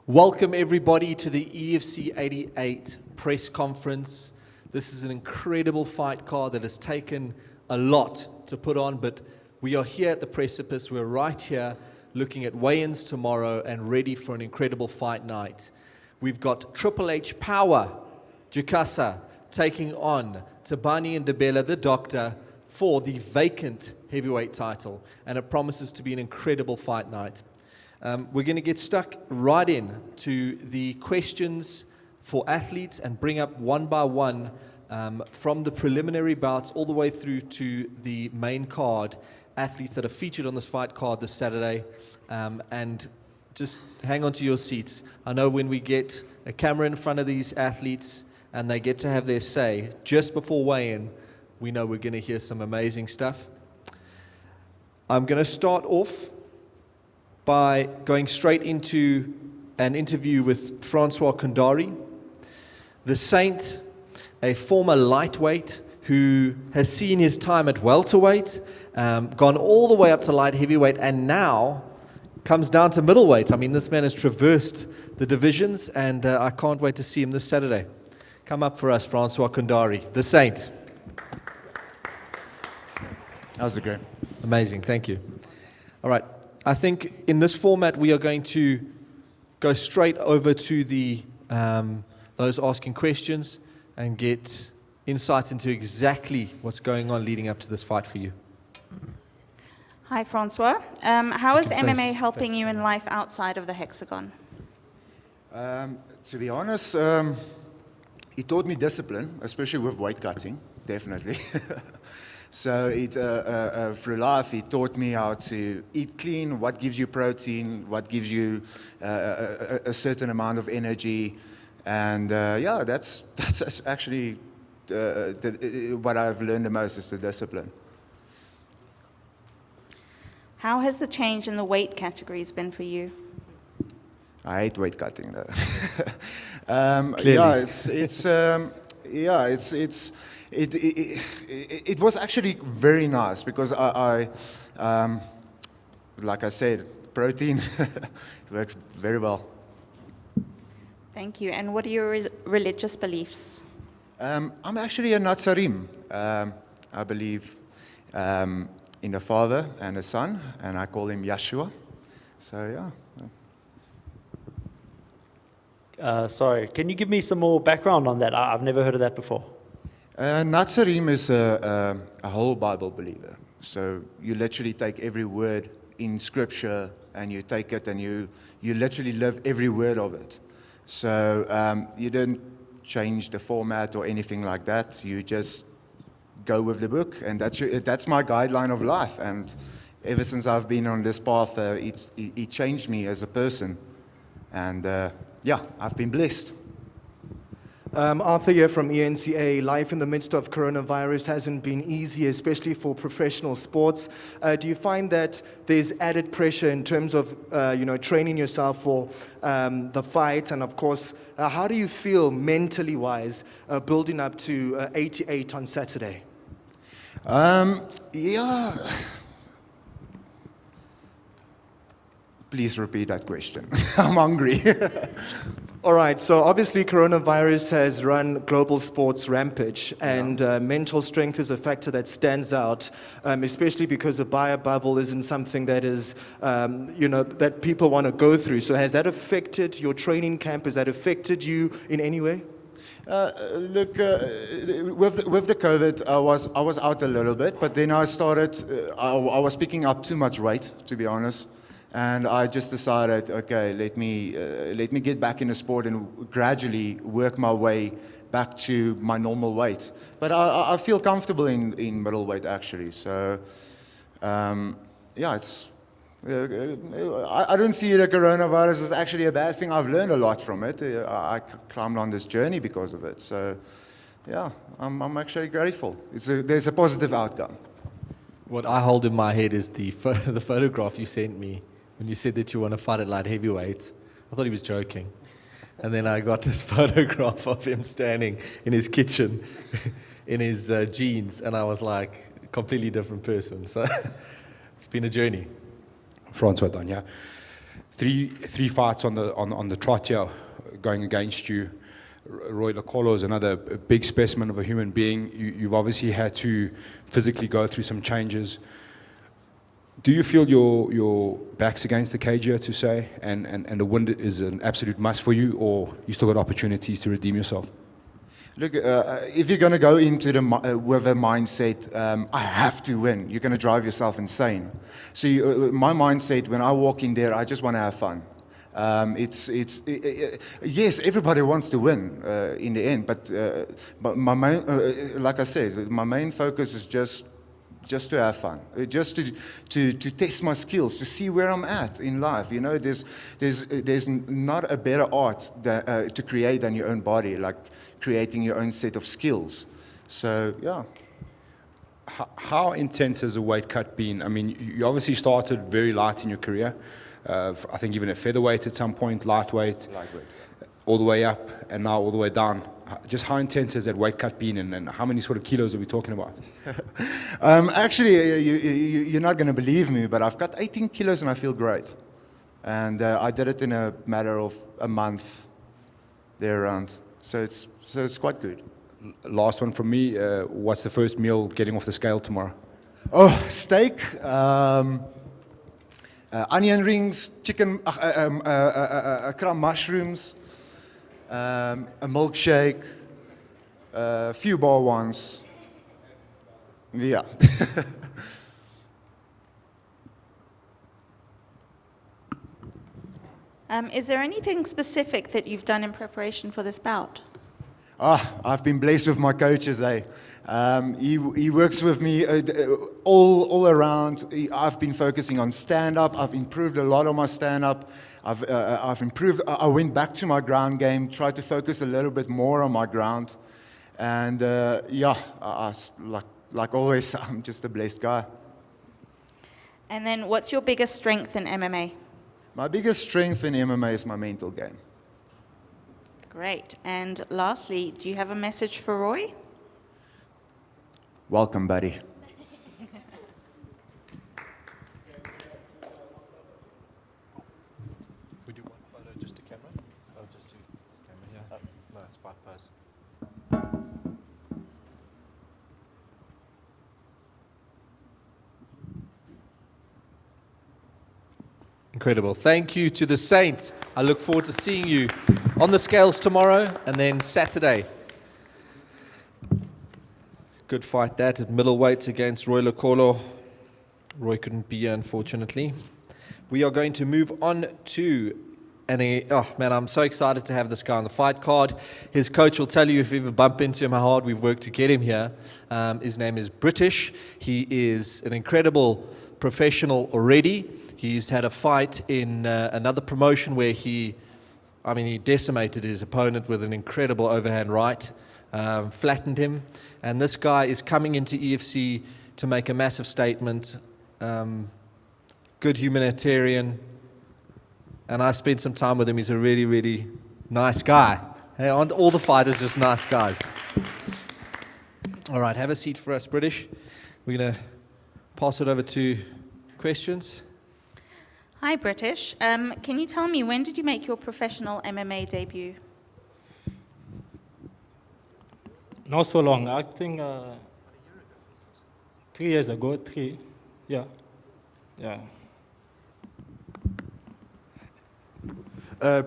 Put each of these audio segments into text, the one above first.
Welcome everybody to the EFC 88 press conference. This is an incredible fight card that has taken a lot to put on, but we are here at the precipice. We're right here looking at weigh-ins tomorrow and ready for an incredible fight night. We've got Triple H Power, Jikasa, taking on Tabani Ndebele, the Doctor, for the vacant heavyweight title, and it promises to be an incredible fight night. We're going to get stuck right in to the questions for athletes and bring up one by one from the preliminary bouts all the way through to the main card, athletes that are featured on this fight card this Saturday. And just hang on to your seats. I know when we get a camera in front of these athletes and they get to have their say just before weigh-in, we know we're going to hear some amazing stuff. I'm going to start off by going straight into an interview with Francois Kondari, the Saint, a former lightweight who has seen his time at welterweight, gone all the way up to light heavyweight, and now comes down to middleweight. I mean, this man has traversed the divisions, and I can't wait to see him this Saturday. Come up for us, Francois Kondari, the Saint. How's it going? Amazing, thank you. All right. I think in this format we are going to go straight over to the those asking questions and get insights into exactly what's going on leading up to this fight for you. Hi, Francois. How is MMA helping you in life outside of the hexagon? To be honest, it taught me discipline, especially with weight cutting, definitely. So through life, it taught me how to eat clean, what gives you protein, what gives you a certain amount of energy. And yeah, that's actually what I've learned the most is the discipline. How has the change in the weight categories been for you? I hate weight cutting, though. It was actually very nice because I like I said, protein it works very well. Thank you. And what are your religious beliefs? I'm actually a Nazarim. I believe in the Father and the Son, and I call him Yeshua. So yeah. Sorry, can you give me some more background on that? I've never heard of that before. Nazarim is a whole Bible believer. So you literally take every word in Scripture and you take it and you literally live every word of it. So you don't change the format or anything like that. You just go with the book, and that's my guideline of life. And ever since I've been on this path, it changed me as a person. And yeah, I've been blessed. Arthur here from ENCA. Life in the midst of coronavirus hasn't been easy, especially for professional sports. Do you find that there's added pressure in terms of training yourself for the fight? And of course, how do you feel mentally wise building up to 88 on Saturday? Yeah. Please repeat that question. I'm hungry. All right, so obviously coronavirus has run global sports rampage, and mental strength is a factor that stands out, especially because a bio bubble isn't something that is, that people want to go through. So has that affected your training camp? Has that affected you in any way? Look, with the COVID, I was out a little bit, but then I started. I was picking up too much weight, to be honest. And I just decided, okay, let me get back in the sport and gradually work my way back to my normal weight. But I feel comfortable in middleweight, actually. So, yeah, it's. I don't see the coronavirus as actually a bad thing. I've learned a lot from it. I climbed on this journey because of it. So, yeah, I'm actually grateful. There's a positive outcome. What I hold in my head is the photograph you sent me when you said that you want to fight at light heavyweight. I thought he was joking. And then I got this photograph of him standing in his kitchen in his jeans, and I was like, a completely different person. So it's been a journey. Francois Kondari. three fights on the trot here going against you. Roy Lokolo is another big specimen of a human being. You've obviously had to physically go through some changes. Do you feel your back's against the cage here, to say, and the win is an absolute must for you, or you still got opportunities to redeem yourself? Look, if you're going to go into with a mindset, I have to win, you're going to drive yourself insane. So my mindset, when I walk in there, I just want to have fun. Yes, everybody wants to win in the end, but my main, like I said, my main focus is just to have fun, just to test my skills, to see where I'm at in life. You know, there's not a better art to create than your own body, like creating your own set of skills. So, yeah. How intense has the weight cut been? I mean, you obviously started very light in your career. I think even at featherweight at some point, lightweight, all the way up, and now all the way down. Just how intense has that weight cut been, and how many sort of kilos are we talking about? Actually, you're not going to believe me, but I've got 18 kilos and I feel great. And I did it in a matter of a month, there around. So it's quite good. Last one from me. What's the first meal getting off the scale tomorrow? Oh, steak, onion rings, chicken, crumb mushrooms, a milkshake, a few bar ones. Yeah. Is there anything specific that you've done in preparation for this bout? I've been blessed with my coaches, eh? He works with me all around. I've been focusing on stand-up. I've improved a lot on my stand-up. I've improved. I went back to my ground game, tried to focus a little bit more on my ground. And yeah, like always, I'm just a blessed guy. And then what's your biggest strength in MMA? My biggest strength in MMA is my mental game. Great. And lastly, do you have a message for Roy? Welcome, buddy. We do one photo just to camera? Oh, just to camera, yeah. No, it's 5 pose. Incredible. Thank you to the Saints. I look forward to seeing you on the scales tomorrow and then Saturday. Good fight that at middleweight against Roy Lokolo. Roy couldn't be here, unfortunately. We are going to move on to oh man, I'm so excited to have this guy on the fight card. His coach will tell you if you ever bump into him how hard we've worked to get him here. His name is British. He is an incredible professional already. He's had a fight in another promotion where he decimated his opponent with an incredible overhand right, flattened him. And this guy is coming into EFC to make a massive statement. Good humanitarian. And I spent some time with him. He's a really, really nice guy. Hey, aren't all the fighters just nice guys? All right, have a seat for us, British. We're going to pass it over to questions. Hi, British. Can you tell me, when did you make your professional MMA debut? Not so long. I think 3 years ago. Yeah.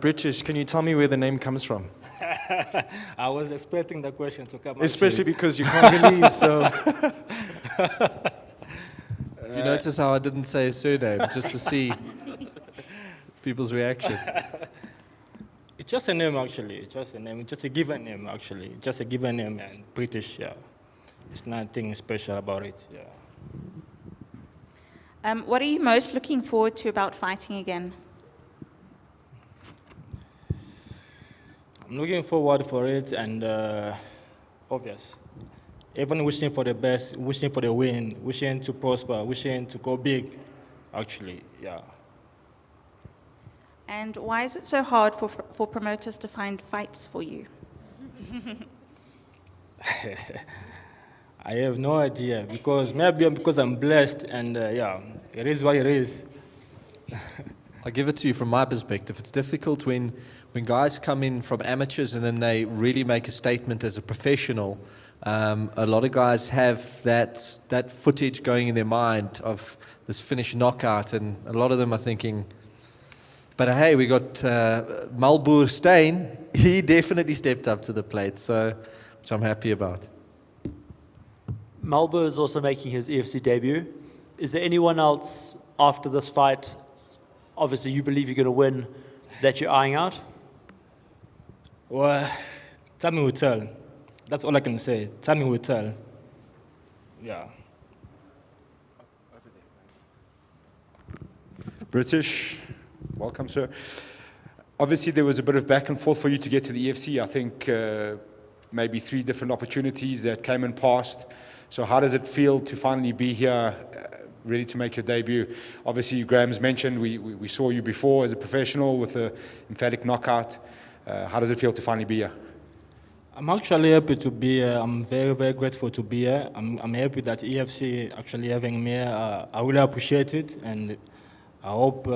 British, can you tell me where the name comes from? I was expecting the question to come. Especially because you can't release, so... You notice how I didn't say his surname, just to see people's reaction. It's just a name, actually. It's just a name. It's just a given name, actually. Just a given name, and British, yeah. There's nothing special about it, yeah. What are you most looking forward to about fighting again? I'm looking forward for it, and obvious. Even wishing for the best, wishing for the win, wishing to prosper, wishing to go big, actually, yeah. And why is it so hard for promoters to find fights for you? I have no idea, because maybe because I'm blessed, and yeah, it is what it is. I'll give it to you from my perspective. It's difficult when guys come in from amateurs and then they really make a statement as a professional. A lot of guys have that footage going in their mind of this finished knockout, and a lot of them are thinking, but hey, we got Malboer Steyn. He definitely stepped up to the plate, so which I'm happy about. Malboer is also making his EFC debut. Is there anyone else after this fight, obviously you believe you're going to win, that you're eyeing out? Well, time will tell. That's all I can say. Time will tell. Yeah. British, welcome, sir. Obviously, there was a bit of back and forth for you to get to the EFC. I think maybe 3 different opportunities that came and passed. So how does it feel to finally be here, ready to make your debut? Obviously, Graham's mentioned we saw you before as a professional with an emphatic knockout. How does it feel to finally be here? I'm actually happy to be here. I'm very, very grateful to be here. I'm happy that EFC actually having me here. I really appreciate it, and I hope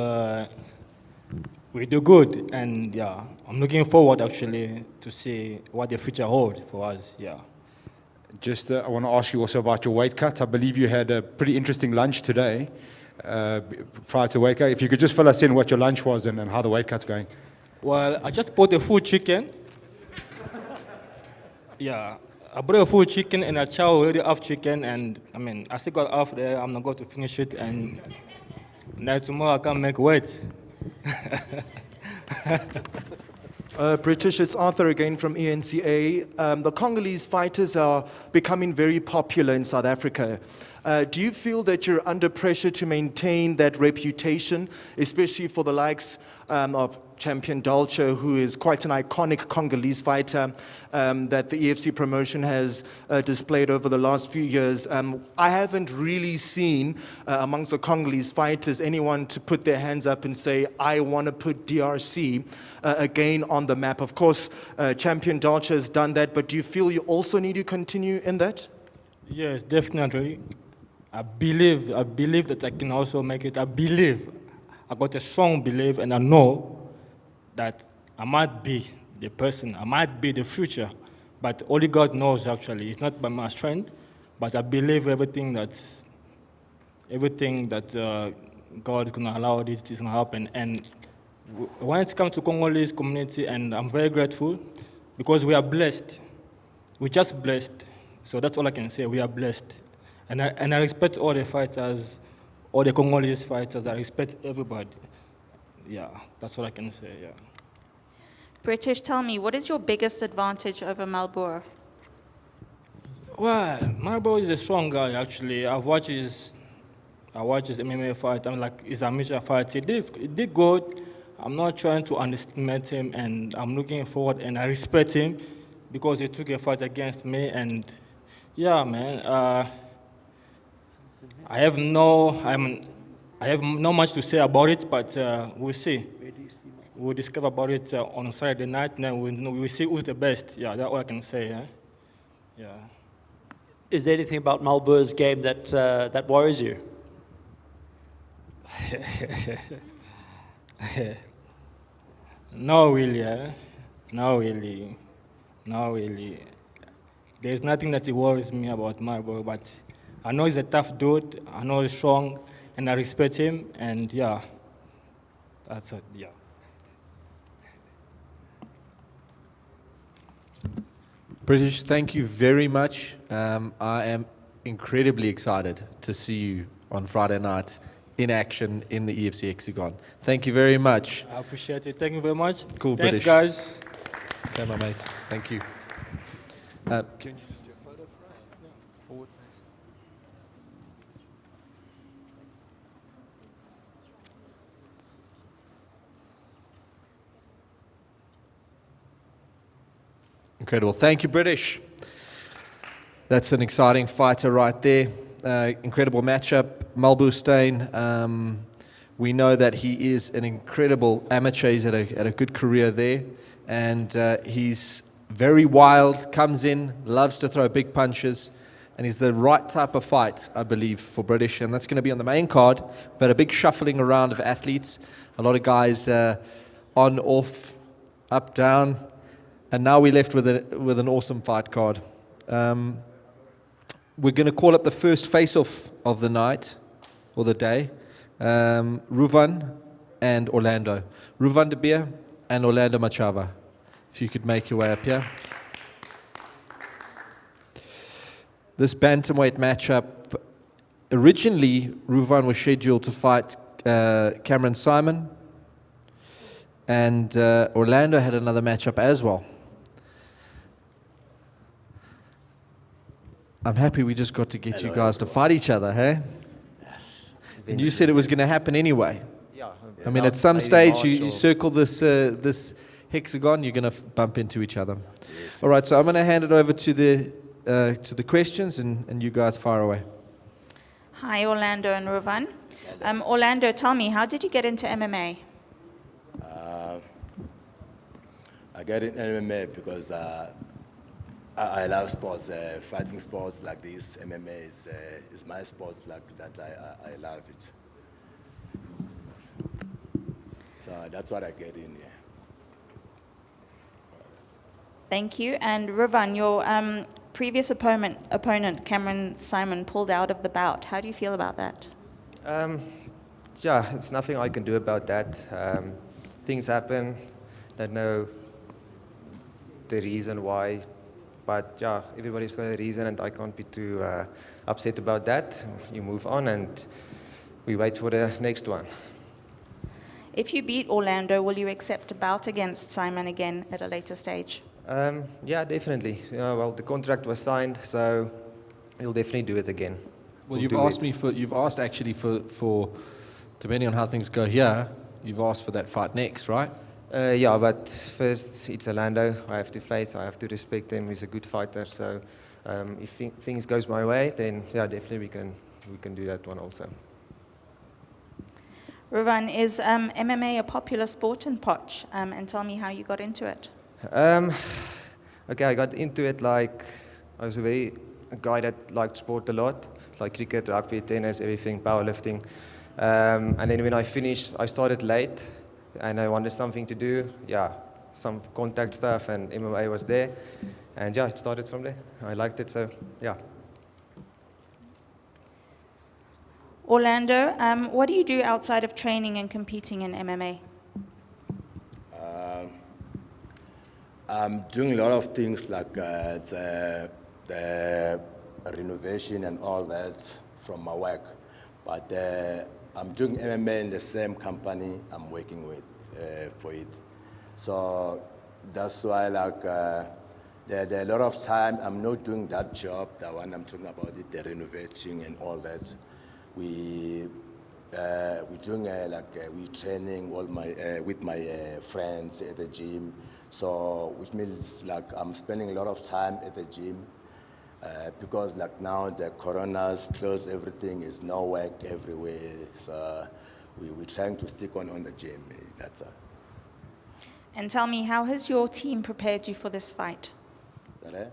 we do good. And yeah, I'm looking forward actually to see what the future holds for us. Yeah. Just, I want to ask you also about your weight cut. I believe you had a pretty interesting lunch today, prior to weight cut. If you could just fill us in what your lunch was and how the weight cut's going. Well, I just bought a full chicken. Yeah, I bought a full chicken and a chow already half chicken, and I mean, I still got half there. I'm not going to finish it, and now tomorrow I can make weight. British, it's Arthur again from ENCA. The Congolese fighters are becoming very popular in South Africa. Do you feel that you're under pressure to maintain that reputation, especially for the likes of Champion Dolce, who is quite an iconic Congolese fighter that the EFC promotion has displayed over the last few years? I haven't really seen amongst the Congolese fighters anyone to put their hands up and say, I want to put DRC again on the map. Of course, Champion Dolce has done that, but do you feel you also need to continue in that? Yes, definitely. I believe that I can also make it. I got a strong belief, and I know that I might be the person, I might be the future, but only God knows actually. It's not by my strength, but I believe everything that God is going to allow this to happen. And when it comes to Congolese community, and I'm very grateful because we are blessed. We're just blessed. So that's all I can say, we are blessed. And I respect all the fighters, all the Congolese fighters, I respect everybody. Yeah, that's what I can say, yeah. British, tell me, what is your biggest advantage over Malboer? Well, Malboer is a strong guy, actually. I watch his MMA fight. I'm like, his amateur fight. He did good. I'm not trying to underestimate him, and I'm looking forward, and I respect him because he took a fight against me, and yeah, man. I have no much to say about it, but we'll see. We'll discover about it on Saturday night, and then we'll see who's the best. Yeah, that's all I can say. Yeah. Is there anything about Malboer's game that worries you? No, really. No, really. There's nothing that worries me about Malboer, but I know he's a tough dude. I know he's strong, and I respect him. And yeah, that's it. Yeah. British, thank you very much. I am incredibly excited to see you on Friday night in action in the EFC Hexagon. Thank you very much. I appreciate it. Thank you very much. Cool, Thanks, British. guys. Okay, my mates. Thank you. Can you just do a photo for us? Forward, please. Incredible. Thank you, British. That's an exciting fighter right there. Incredible matchup. Malboer Steyn, we know that he is an incredible amateur. He's had a good career there. And he's very wild, comes in, loves to throw big punches. And he's the right type of fight, I believe, for British. And that's going to be on the main card. We've had a big shuffling around of athletes. A lot of guys on, off, up, down, and now we're left with an awesome fight card. We're going to call up the first face-off of the night, or the day, Rouven and Orlando. Rouven de Beer and Orlando Machava. If you could make your way up here. This bantamweight matchup, originally Rouven was scheduled to fight Cameron Simon, and Orlando had another matchup as well. I'm happy we just got to get you guys to fight each other, hey? Yes. And you said it was going to happen anyway. Yeah. I mean, at some stage, you circle this hexagon, you're going to bump into each other. Yes, All right, so I'm going to hand it over to the questions, and you guys fire away. Hi, Orlando and Rouven. Orlando, tell me, how did you get into MMA? I got in MMA because I love sports, fighting sports like this. MMA is my sports like that. I love it. So that's what I get in here. Thank you. And Rouven, your previous opponent, Cameron Simon, pulled out of the bout. How do you feel about that? Yeah, it's nothing I can do about that. Things happen. Don't know the reason why, but yeah, everybody's got a reason, and I can't be too upset about that. You move on, and we wait for the next one. If you beat Orlando, will you accept a bout against Simon again at a later stage? Yeah, definitely. Well, the contract was signed, so we'll definitely do it again. Well, you've asked actually for, depending on how things go here, you've asked for that fight next, right? Yeah, but first it's Orlando. I have to respect him. He's a good fighter. So if things goes my way, then yeah, definitely we can do that one also. Rouven, is MMA a popular sport in Poch? And tell me how you got into it. Okay, I got into it like I was a guy that liked sport a lot, like cricket, rugby, tennis, everything, powerlifting. And then when I finished, I started late, and I wanted something to do. Yeah, some contact stuff, and MMA was there, and yeah, it started from there. I liked it, so yeah. Orlando, what do you do outside of training and competing in MMA? I'm doing a lot of things like the renovation and all that from my work, but I'm doing MMA in the same company I'm working with for it. So that's why like there are a lot of time I'm not doing that job, the one I'm talking about it, the renovating and all that. We doing we training all my with my friends at the gym. So which means like I'm spending a lot of time at the gym because like now the corona's closed, everything is no work everywhere. So we're trying to stick on the gym. That's all. And tell me, how has your team prepared you for this fight? Is that it?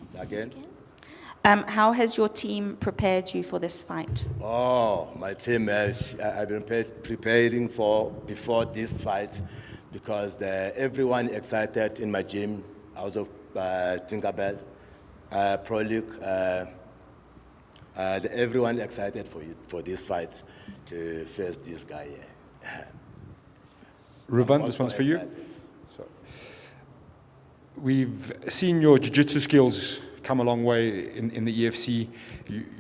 Say again? How has your team prepared you for this fight? Oh, my team has. I've been preparing before this fight because everyone excited in my gym. I was of Tinkerbell, Pro League. Everyone excited for this fight to face this guy. Yeah. Rouven, this one's for you. So, we've seen your jiu-jitsu skills come a long way in the EFC.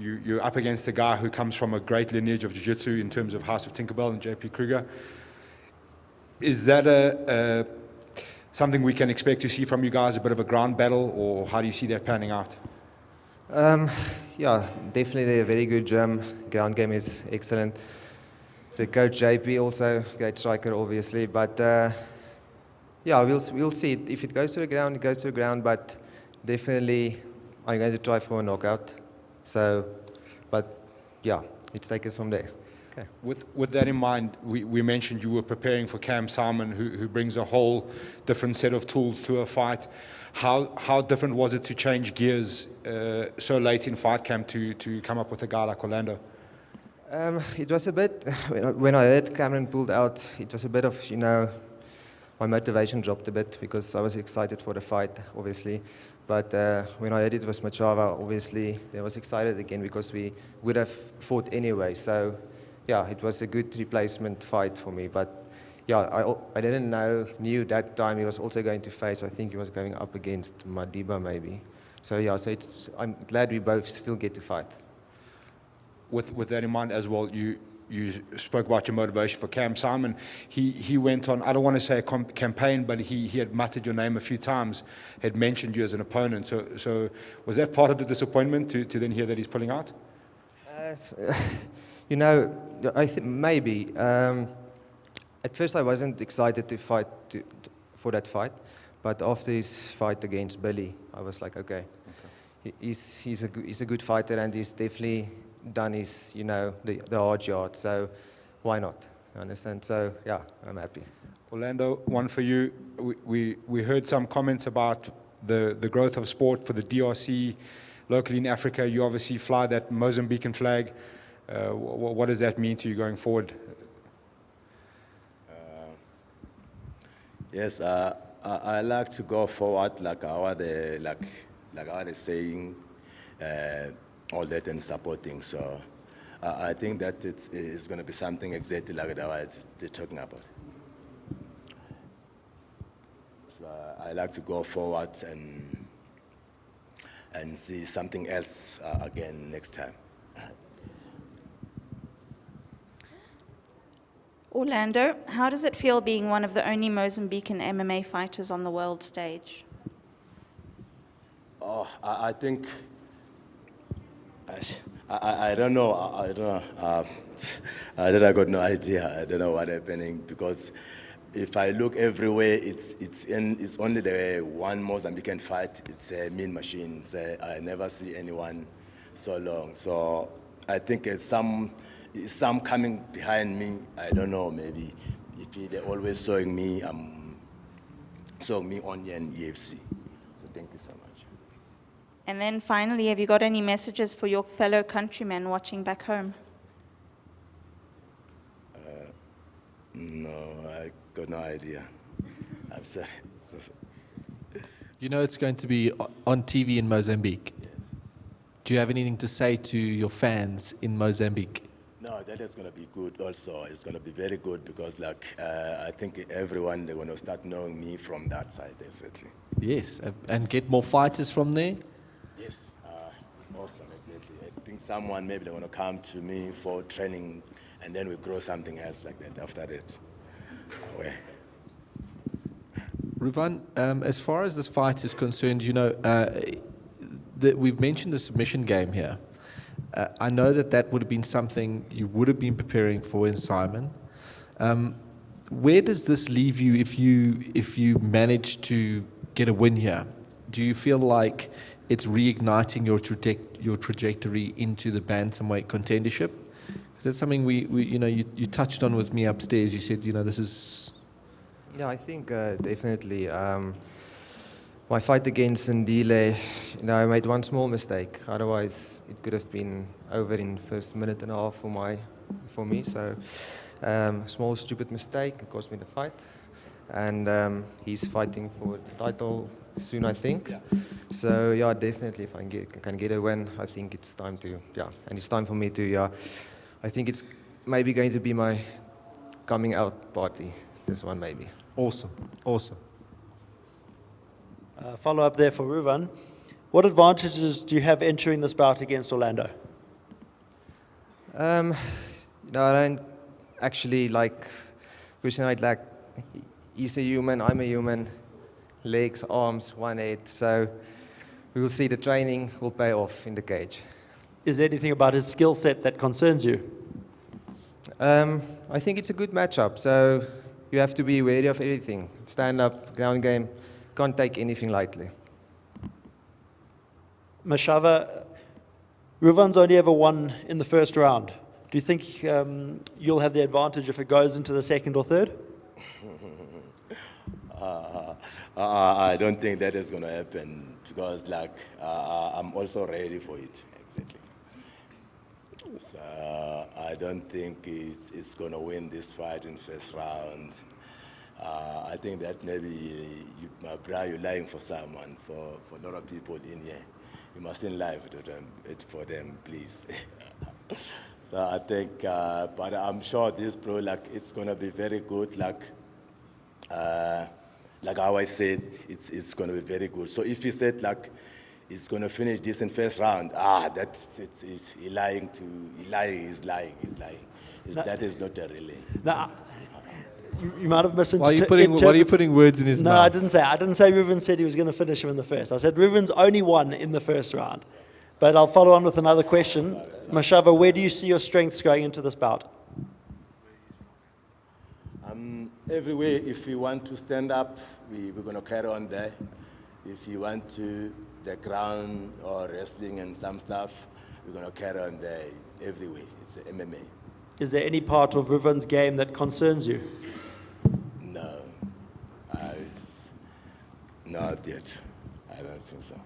You're up against a guy who comes from a great lineage of jiu-jitsu in terms of House of Tinkerbell and JP Kruger. Is that something we can expect to see from you guys, a bit of a ground battle, or how do you see that panning out? Yeah, definitely a very good gym. Ground game is excellent. The coach JP also, great striker obviously, but yeah, we'll see. If it goes to the ground, it goes to the ground, but definitely I'm going to try for a knockout. So, but yeah, let's take it from there. Okay. With that in mind, we mentioned you were preparing for Cam Simon, who brings a whole different set of tools to a fight. How different was it to change gears so late in fight camp to come up with a guy like Orlando? It was a bit, when I heard Cameron pulled out, it was a bit of, my motivation dropped a bit because I was excited for the fight, obviously. But when I heard it was Machava, obviously, I was excited again because we would have fought anyway. So, yeah, it was a good replacement fight for me. But, yeah, I didn't knew that time he was also going to face, I think he was going up against Madiba maybe. So, yeah, I'm glad we both still get to fight. With that in mind as well, you spoke about your motivation for Cam Simon. He went on, I don't want to say a campaign, but he had muttered your name a few times, had mentioned you as an opponent. So was that part of the disappointment to then hear that he's pulling out? I think maybe. At first I wasn't excited to fight for that fight, but after his fight against Billy, I was like, okay. He's a good fighter and he's definitely done his, the hard yard, so why not? You understand? So, yeah, I'm happy. Orlando, one for you. We heard some comments about the growth of sport for the DRC locally in Africa. You obviously fly that Mozambican flag. What does that mean to you going forward? Yes, I like to go forward like I was saying, all that and supporting. So I think that it's going to be something exactly like that they're talking about. So I like to go forward and see something else again next time. Orlando, how does it feel being one of the only Mozambican MMA fighters on the world stage? Oh, I think, I don't know, I got no idea. I don't know what's happening because if I look everywhere, it's only the one Mozambican fight. It's a mean machine. I never see anyone so long. So I think some coming behind me. I don't know. Maybe if they're always showing me on EFC. So thank you so much. And then finally, have you got any messages for your fellow countrymen watching back home? No, I got no idea. I'm sorry. You know it's going to be on TV in Mozambique. Yes. Do you have anything to say to your fans in Mozambique? No, that is going to be good also. It's going to be very good because I think everyone, they're going to start knowing me from that side, exactly. Yes, and get more fighters from there? Yes, awesome, exactly. I think someone, maybe they want to come to me for training and then we grow something else like that after that. Rouven, as far as this fight is concerned, we've mentioned the submission game here. I know that would have been something you would have been preparing for in Simon. Where does this leave you if you manage to get a win here? Do you feel like it's reigniting your trajectory into the bantamweight contendership? Because that's something you touched on with me upstairs. You said this is. Yeah, I think definitely. My fight against Ndile, I made one small mistake. Otherwise, it could have been over in first minute and a half for me. So, small stupid mistake. It cost me the fight. And he's fighting for the title soon, I think. Yeah. So, yeah, definitely, if I can get a win, I think it's time to, and it's time for me to, I think it's maybe going to be my coming out party, this one maybe. Awesome. Follow up there for Rouven. What advantages do you have entering this bout against Orlando? I don't actually he's a human, I'm a human, legs, arms, one head. So we'll see the training will pay off in the cage. Is there anything about his skill set that concerns you? I think it's a good matchup. So you have to be wary of everything. Stand up, ground game. Can't take anything lightly. Mashava, Rouven's only ever won in the first round. Do you think you'll have the advantage if it goes into the second or third? I don't think that is going to happen because I'm also ready for it. Exactly. So I don't think it's going to win this fight in first round. I think that maybe, my brother, you're lying for someone, for a lot of people in here. You mustn't lie for them, please. So I think, but I'm sure this bro, like, it's going to be very good. Like how I said, it's going to be very good. So if he said, like, he's going to finish this in first round, he's lying. That is not a relay. No, you might have Why are you putting words in his No, mouth? I didn't say Rouven said he was going to finish him in the first. I said Rouven's only won in the first round. But I'll follow on with another question. Mashava, where do you see your strengths going into this bout? Everywhere, if you want to stand up, we're going to carry on there. If you want to the ground or wrestling and some stuff, we're going to carry on there everywhere. It's MMA. Is there any part of Rouven's game that concerns you? No. Not yet. I don't think so.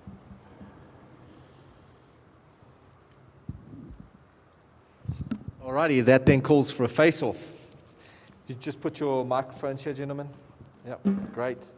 Alrighty, that then calls for a face-off. You just put your microphones here, gentlemen. Yep, great.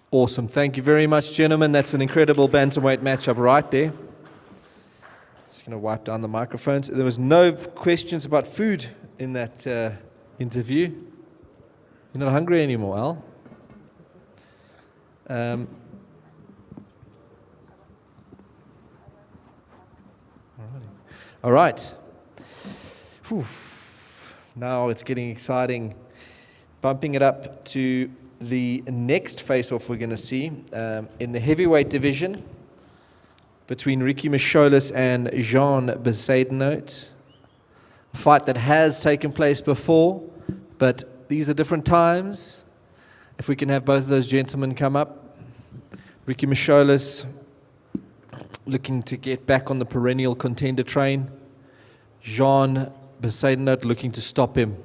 Awesome. Thank you very much, gentlemen. That's an incredible bantamweight matchup right there. Just going to wipe down the microphones. There was no questions about food in that interview. You're not hungry anymore, Al? All right. Whew. Now it's getting exciting. Bumping it up to the next face-off we're going to see in the heavyweight division between Ricky Misholis and Jean Besaidenote. A fight that has taken place before, but these are different times. If we can have both of those gentlemen come up. Ricky Misholis looking to get back on the perennial contender train. Jean Besaidenote looking to stop him.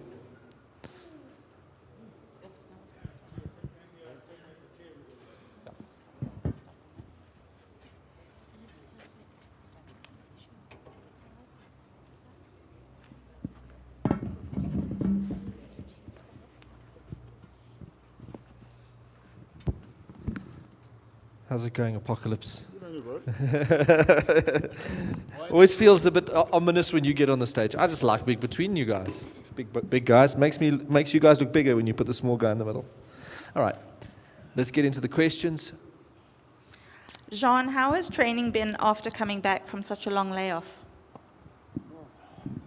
How's it going, Apocalypse? Always feels a bit ominous when you get on the stage. I just like being between you guys. Big guys. Makes you guys look bigger when you put the small guy in the middle. All right. Let's get into the questions. Jean, how has training been after coming back from such a long layoff?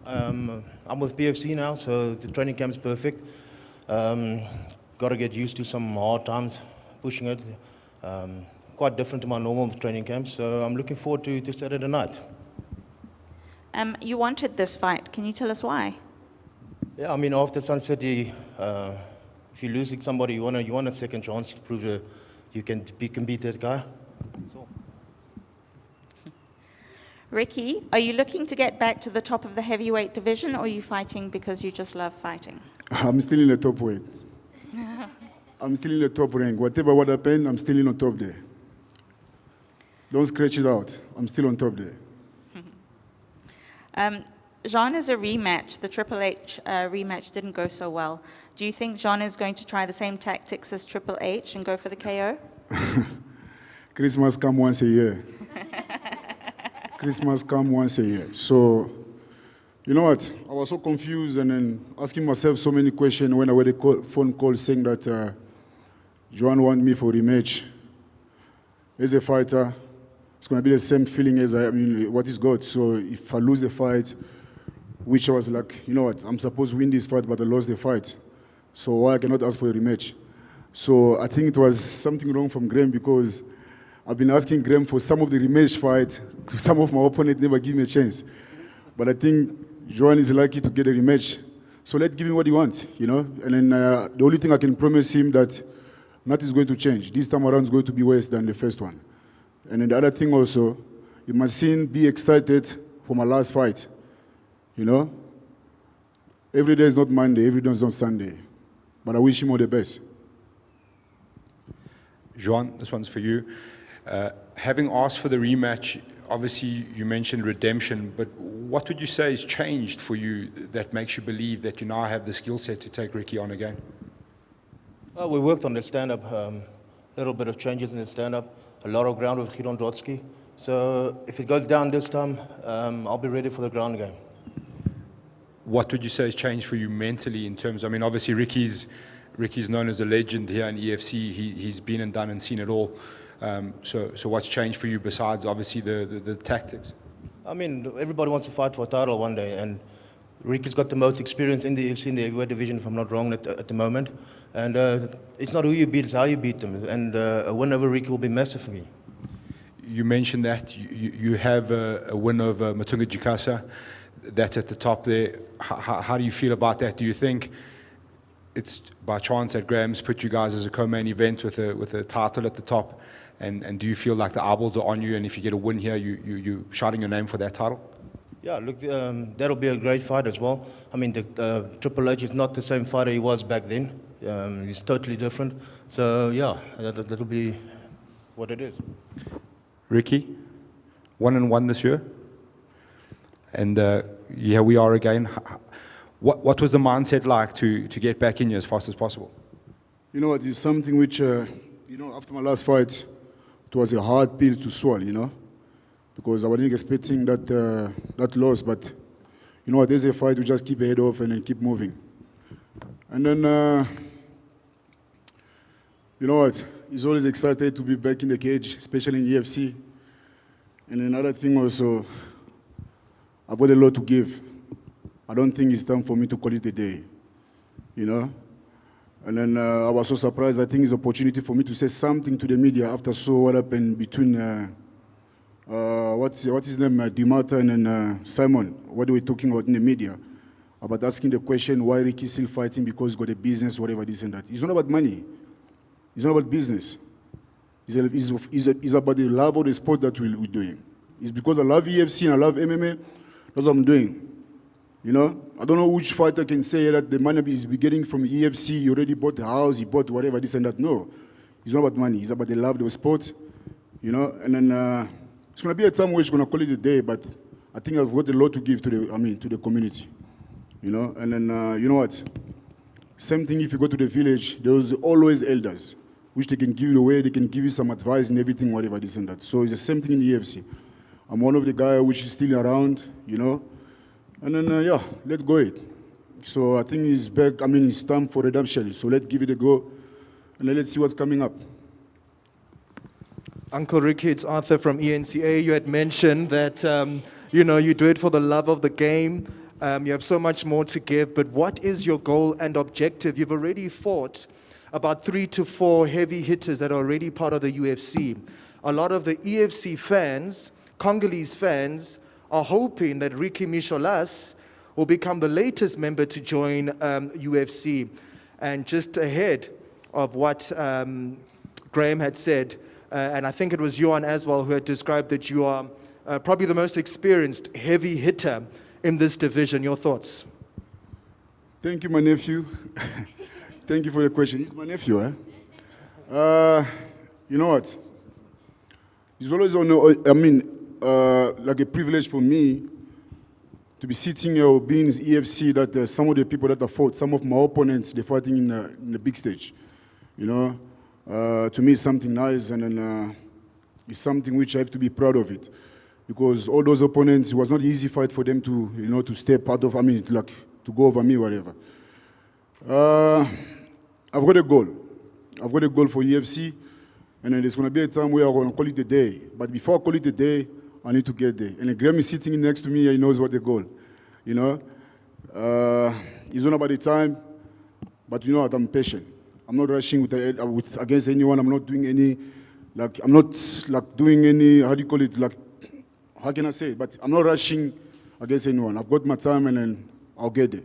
I'm with PFC now, so the training camp is perfect. Got to get used to some hard times, pushing it. Quite different to my normal training camps, so I'm looking forward to Saturday night. You wanted this fight. Can you tell us why? Yeah, I mean, after Sun City, if you're losing somebody, you want a second chance to prove that you can beat that guy. Ricky, are you looking to get back to the top of the heavyweight division, or are you fighting because you just love fighting? I'm still in the top weight. I'm still in the top rank. Whatever would happen, I'm still in on top there. Don't scratch it out. I'm still on top there. Jean is a rematch. The Triple H rematch didn't go so well. Do you think Jean is going to try the same tactics as Triple H and go for the KO? Christmas come once a year. Christmas come once a year. So, you know what? I was so confused and then asking myself so many questions when I got a phone call saying that Joan wanted me for a rematch. As a fighter, it's going to be the same feeling as what is God. So if I lose the fight, which I was like, you know what, I'm supposed to win this fight, but I lost the fight. So why I cannot ask for a rematch? So I think it was something wrong from Graham, because I've been asking Graham for some of the rematch fight to some of my opponents, never give me a chance. But I think Joan is lucky to get a rematch. So let's give him what he wants, you know? And then the only thing I can promise him that nothing is going to change. This time around is going to be worse than the first one. And then the other thing also, he must be excited for my last fight, you know? Every day is not Monday, every day is not Sunday. But I wish him all the best. Joan, this one's for you. Having asked for the rematch, obviously you mentioned redemption, but what would you say has changed for you that makes you believe that you now have the skill set to take Ricky on again? We worked on the stand-up, little bit of changes in the stand-up, a lot of ground with Giulio Pleikis. So if it goes down this time, I'll be ready for the ground game. What would you say has changed for you mentally in terms, I mean, obviously Ricky's known as a legend here in EFC. He's been and done and seen it all. So what's changed for you besides obviously the tactics? I mean, everybody wants to fight for a title one day, and Ricky's got the most experience in the EFC, in the heavyweight division, if I'm not wrong, at the moment. And it's not who you beat, it's how you beat them. And a win over Ricky will be massive for me. You mentioned that you have a win over H Jikasa. That's at the top there. How do you feel about that? Do you think it's by chance that Graham's put you guys as a co-main event with a title at the top? And do you feel like the eyeballs are on you, and if you get a win here, you're shouting your name for that title? Yeah, look, that'll be a great fight as well. I mean, the Triple H is not the same fighter he was back then. He's totally different. So, yeah, that'll be what it is. Ricky, 1-1 this year. And here we are again. What was the mindset like to get back in here as fast as possible? You know, it is something which, you know, after my last fight, it was a hard pill to swallow, you know, because I wasn't expecting that loss. But, you know, there's a fight, we just keep your head off and then keep moving. And then, you know what, he's always excited to be back in the cage, especially in EFC. And another thing also, I've got a lot to give. I don't think it's time for me to call it a day, you know? And then I was so surprised. I think it's an opportunity for me to say something to the media after I saw what happened between, what's his name, Dimata and then Simon. What are we talking about in the media? About asking the question why Ricky's still fighting because he's got a business, whatever, this and that. It's not about money. It's not about business. It's about the love of the sport that we're doing. It's because I love EFC and I love MMA. That's what I'm doing. You know, I don't know which fighter can say that the money is getting from EFC, he already bought the house, he bought whatever, this and that. No, it's not about money. It's about the love of the sport, you know. And then it's going to be a time where it's going to call it a day, but I think I've got a lot to give to the community, you know. And then, you know what? Same thing if you go to the village, there's always elders, which they can give you away, they can give you some advice and everything, whatever, this and that. So it's the same thing in the EFC. I'm one of the guys which is still around, you know. And then, yeah, let's go it. So I think it's back, it's time for redemption. So let's give it a go, and let's see what's coming up. Uncle Ricky, it's Arthur from ENCA. You had mentioned that, you know, you do it for the love of the game. You have so much more to give, but what is your goal and objective? You've already fought about 3 to 4 heavy hitters that are already part of the UFC. A lot of the EFC fans, Congolese fans, are hoping that Ricky Micholas will become the latest member to join UFC. And just ahead of what Graham had said, and I think it was Johan as well who had described that you are probably the most experienced heavy hitter in this division. Your thoughts? Thank you, my nephew. Thank you for the question. He's my nephew, eh? You know what? It's always like a privilege for me to be sitting here or being in EFC that some of the people that I fought, some of my opponents, they're fighting in the big stage. You know, to me it's something nice, and then it's something which I have to be proud of it. Because all those opponents, it was not an easy fight for them to, you know, to step out of, like to go over me, whatever. I've got a goal. I've got a goal for EFC, and then there's going to be a time where I'm going to call it a day. But before I call it a day, I need to get there. And Graham is sitting next to me, he knows what the goal, you know. It's not about the time, but you know what, I'm patient. I'm not rushing with against anyone. I'm not doing any, I'm not doing any, how do you call it, how can I say it? But I'm not rushing against anyone. I've got my time and then I'll get there.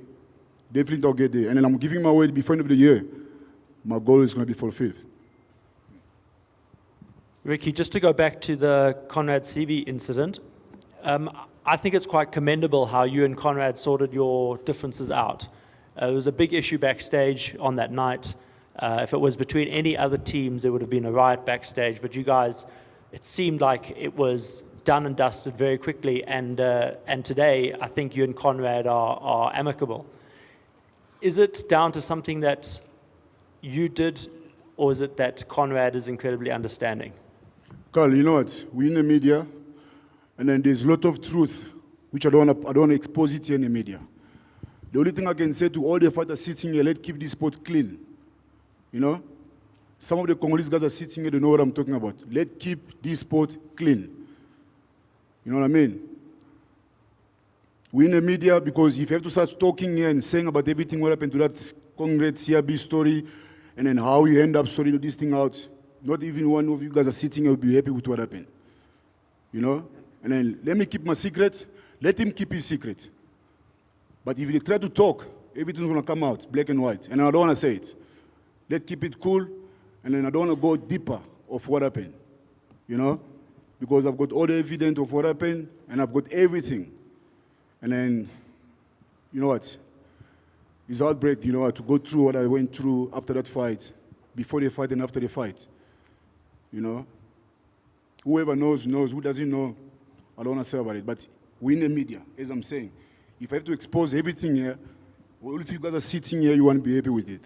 Definitely I'll get there. And then I'm giving my word before the end of the year. My goal is going to be fulfilled. Ricky, just to go back to the Conrad CV incident, I think it's quite commendable how you and Conrad sorted your differences out. It was a big issue backstage on that night. If it was between any other teams, there would have been a riot backstage. But you guys, it seemed like it was done and dusted very quickly. And today, I think you and Conrad are amicable. Is it down to something that you did, or is it that Conrad is incredibly understanding? Carl, you know what? We're in the media, and then there's a lot of truth, which I don't want to expose it here in the media. The only thing I can say to all the fighters sitting here, let's keep this sport clean. You know? Some of the Congolese guys are sitting here, they know what I'm talking about. Let's keep this sport clean. You know what I mean? We're in the media because if you have to start talking here and saying about everything what happened to that Conrad CRB story, and then how you end up sorting this thing out, not even one of you guys are sitting here will be happy with what happened. You know? And then let me keep my secret, let him keep his secret. But if you try to talk, everything's going to come out, black and white. And I don't want to say it. Let's keep it cool, and then I don't want to go deeper of what happened. You know? Because I've got all the evidence of what happened, and I've got everything. And then, you know what? It's heartbreak, you know, to go through what I went through after that fight, before the fight and after the fight. You know? Whoever knows, knows. Who doesn't know, I don't want to say about it. But we're in the media, as I'm saying. If I have to expose everything here, all of you guys are sitting here, you want to be happy with it.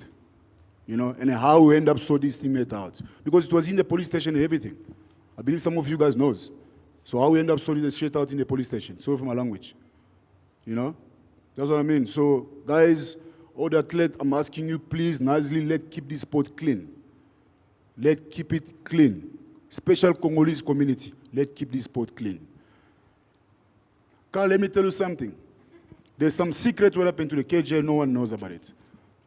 You know? And how we end up sorting this thing out. Because it was in the police station and everything. I believe some of you guys knows. So how we end up sorting the shit out in the police station. Sorry for my language. You know? That's what I mean. So, guys, all the athletes, I'm asking you, please, nicely, let's keep this sport clean. Let's keep it clean. Special Congolese community, let's keep this sport clean. Carl, let me tell you something. There's some secret what happened to the KJ, no one knows about it.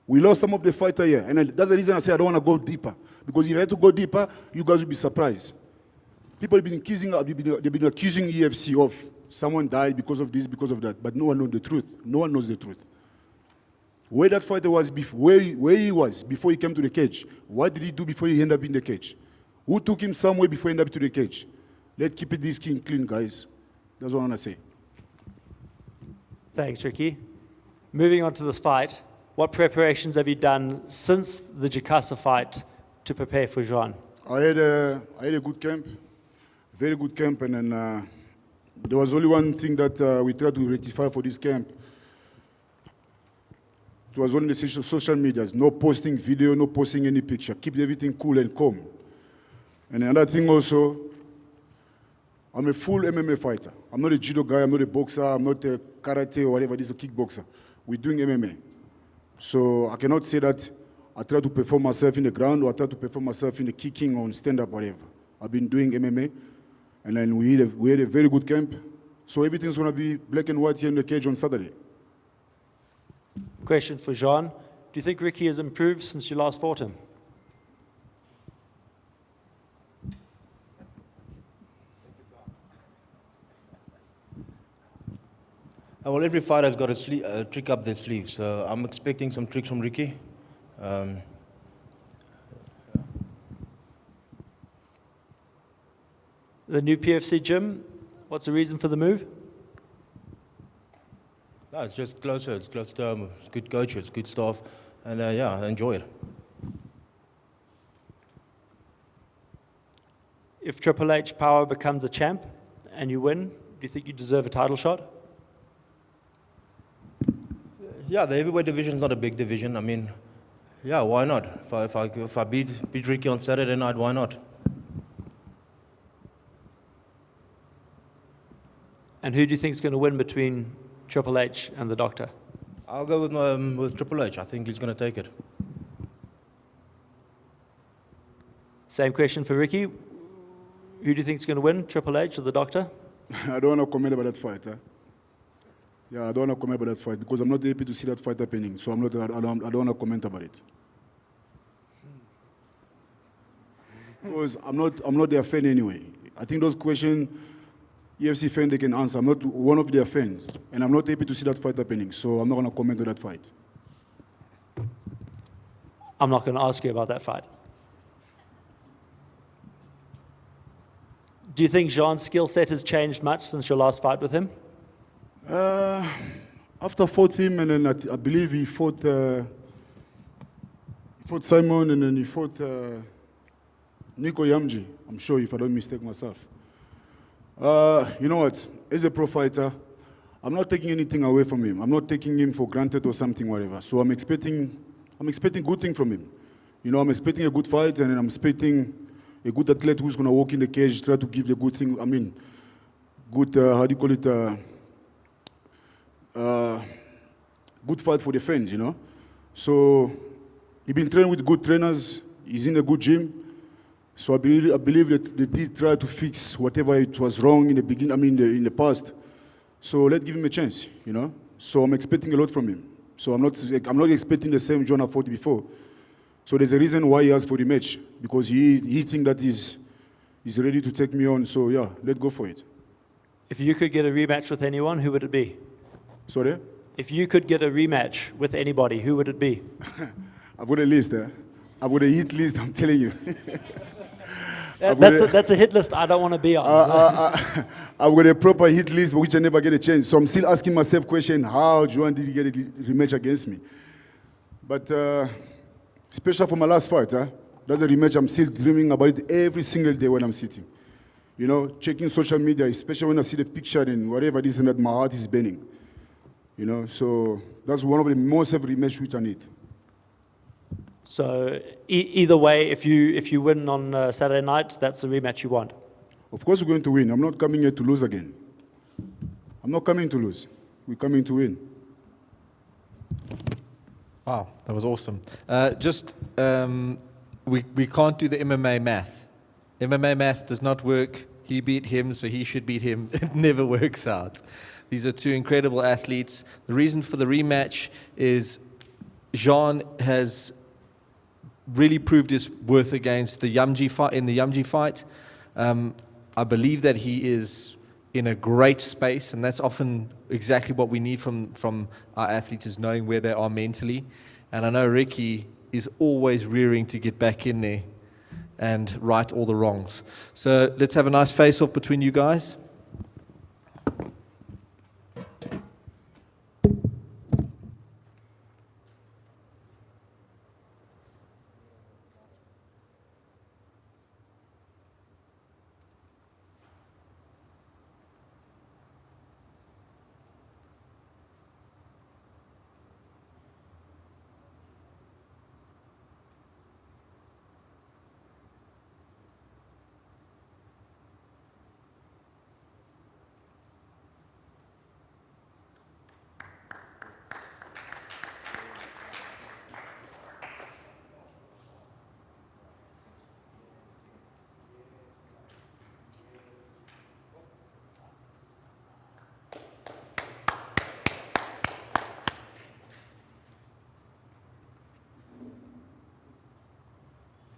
We lost some of the fighter here, and that's the reason I say I don't want to go deeper. Because if I had to go deeper, you guys would be surprised. People have been accusing EFC of someone died because of this, because of that, but no one knows the truth. No one knows the truth. Where that fighter was, where he was before he came to the cage, what did he do before he ended up in the cage? Who took him somewhere before he ended up to the cage? Let's keep it this clean, guys. That's what I want to say. Thanks, Ricky. Moving on to this fight, what preparations have you done since the Jikasa fight to prepare for Juan? I had a good camp, very good camp, and then there was only one thing that we tried to rectify for this camp. It was only the social medias, no posting video, no posting any picture. Keep everything cool and calm. And another thing also, I'm a full MMA fighter. I'm not a judo guy, I'm not a boxer, I'm not a karate or whatever, this is a kickboxer. We're doing MMA. So I cannot say that I try to perform myself in the ground or I try to perform myself in the kicking or stand-up, whatever. I've been doing MMA, and then we had a very good camp. So everything's going to be black and white here in the cage on Saturday. Question for Jean. Do you think Ricky has improved since you last fought him? Well, every fighter's got a trick up their sleeve, so I'm expecting some tricks from Ricky. The new PFC gym, what's the reason for the move? No, it's just closer. It's close to home. It's good coaches, good staff, and yeah, I enjoy it. If Triple H Power becomes a champ and you win, do you think you deserve a title shot? Yeah, the heavyweight division is not a big division. I mean, yeah, why not? If I beat Ricky on Saturday night, why not? And who do you think is going to win between Triple H and the Doctor? I'll go with Triple H. I think he's going to take it. Same question for Ricky. Who do you think is going to win, Triple H or the Doctor? I don't want to comment about that fight. Huh? Yeah, I don't want to comment about that fight because I'm not happy to see that fight happening. So I don't want to comment about it. Because I'm not their fan anyway. I think those questions, EFC fan, they can answer. I'm not one of their fans. And I'm not happy to see that fight happening. So I'm not going to comment on that fight. I'm not going to ask you about that fight. Do you think Jean's skill set has changed much since your last fight with him? After I fought him, and then I believe he fought Simon, and then he fought Nico Yamji. I'm sure, if I don't mistake myself. You know what? As a pro fighter, I'm not taking anything away from him. I'm not taking him for granted or something, whatever. So I'm expecting good thing from him. You know, I'm expecting a good fight, and then I'm expecting a good athlete who's going to walk in the cage, try to give the good thing. I mean, good, how do you call it? Good fight for the fans, you know. So he's been training with good trainers. He's in a good gym. So I believe that they did try to fix whatever it was wrong in the beginning. I mean, in the past. So let's give him a chance, you know. So I'm expecting a lot from him. So I'm not expecting the same John I fought before. So there's a reason why he asked for the match, because he thinks that he's ready to take me on. So yeah, let's go for it. If you could get a rematch with anyone, who would it be? Sorry? If you could get a rematch with anybody, who would it be? I've got a list, eh? I've got a hit list, I'm telling you. That's a hit list I don't want to be on. I've got a proper hit list, which I never get a chance. So I'm still asking myself question, how Joan did he get a rematch against me? But especially for my last fight, that's a rematch. I'm still dreaming about it every single day when I'm sitting. You know, checking social media, especially when I see the picture and whatever it is, and that my heart is burning. You know, so that's one of the most every match which I need. So either way, if you win on Saturday night, that's the rematch you want. Of course we're going to win. I'm not coming here to lose again. I'm not coming to lose. We're coming to win. Wow, that was awesome. We can't do the MMA math. MMA math does not work. He beat him, so he should beat him. It never works out. These are two incredible athletes. The reason for the rematch is Jean has really proved his worth against the Yamji fight. In the Yamji fight, I believe that he is in a great space, and that's often exactly what we need from our athletes, is knowing where they are mentally. And I know Ricky is always rearing to get back in there and right all the wrongs. So let's have a nice face-off between you guys.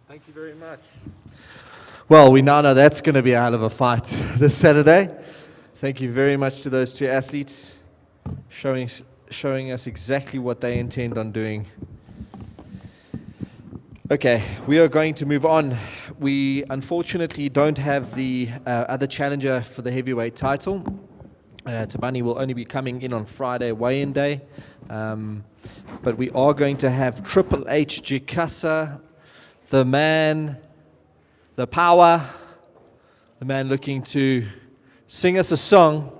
Thank you very much. Well, we now know that's going to be a hell of a fight this Saturday. Thank you very much to those two athletes, showing us exactly what they intend on doing. Okay, we are going to move on. We unfortunately don't have the other challenger for the heavyweight title. Tabani will only be coming in on Friday, weigh-in day. But we are going to have H Jikasa, the man, the power, the man looking to sing us a song.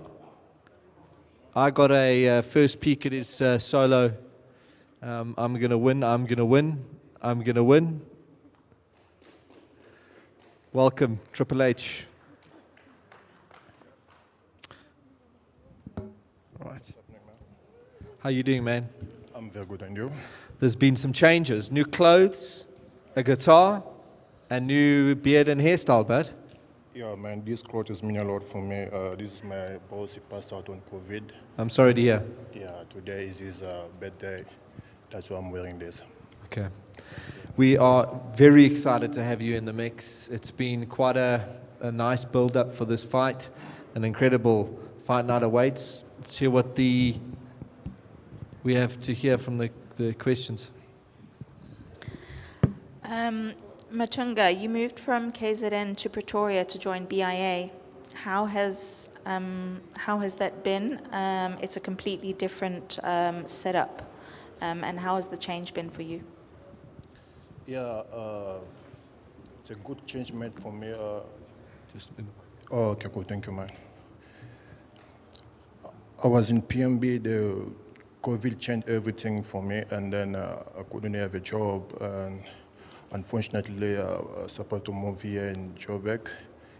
I got a first peek at his solo. I'm going to win, I'm going to win, I'm going to win. Welcome, Triple H. Right. How you doing, man? I'm very good, and you? There's been some changes. New clothes, a guitar, and new beard and hairstyle, bud. Yeah, man, this quote is meaning a lot for me. This is my boss. He passed out on COVID. I'm sorry to hear. Yeah, today is his birthday. That's why I'm wearing this. Okay. We are very excited to have you in the mix. It's been quite a nice build-up for this fight. An incredible fight night awaits. Let's hear what we have to hear from the questions. Matunga, you moved from KZN to Pretoria to join BIA. How has that been? It's a completely different setup. And how has the change been for you? Yeah, it's a good change made for me. Oh, okay, cool. Thank you, man. I was in PMB. The COVID changed everything for me, and then I couldn't have a job. And unfortunately, I was supposed to move here in Joburg,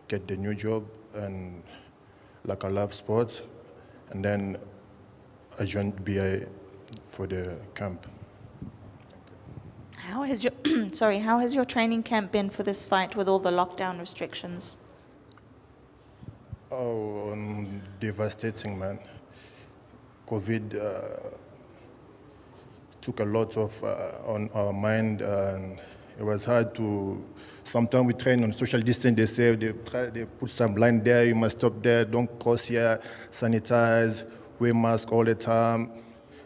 get the new job, and like I love sports. And then I joined BI for the camp. How has your how has your training camp been for this fight with all the lockdown restrictions? Oh, devastating, man. COVID took a lot of on our mind, and it was hard to. Sometimes we train on social distance. They say they put some line there. You must stop there. Don't cross here. Sanitize. Wear mask all the time.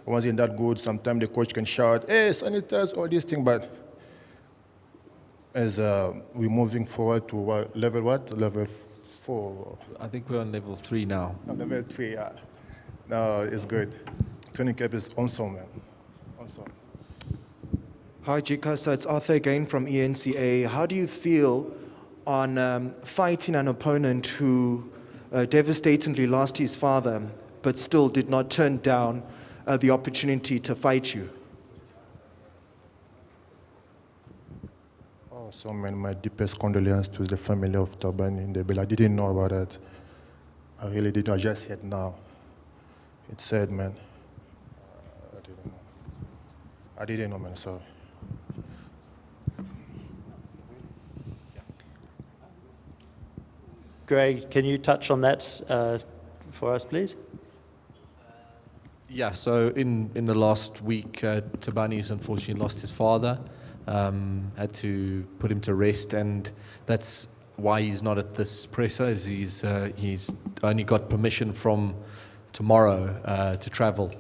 It wasn't that good. Sometimes the coach can shout, "Hey, sanitize!" All these things, but as we're moving forward to level what? Level 4. I think we're on level 3 now. Level 3, yeah. No, it's good. Training camp is awesome, man. Awesome. Hi, Jikasa. It's Arthur again from ENCA. How do you feel on fighting an opponent who devastatingly lost his father, but still did not turn down the opportunity to fight you? Oh, so man, my deepest condolences to the family of Taban in the bill. I didn't know about that. I really didn't. I just heard now. It's sad, man. I didn't know. I didn't know, man. Sorry. Greg, can you touch on that for us, please? Yeah, so in the last week, Tabani's unfortunately lost his father, had to put him to rest, and that's why he's not at this presser, is he's only got permission from tomorrow to travel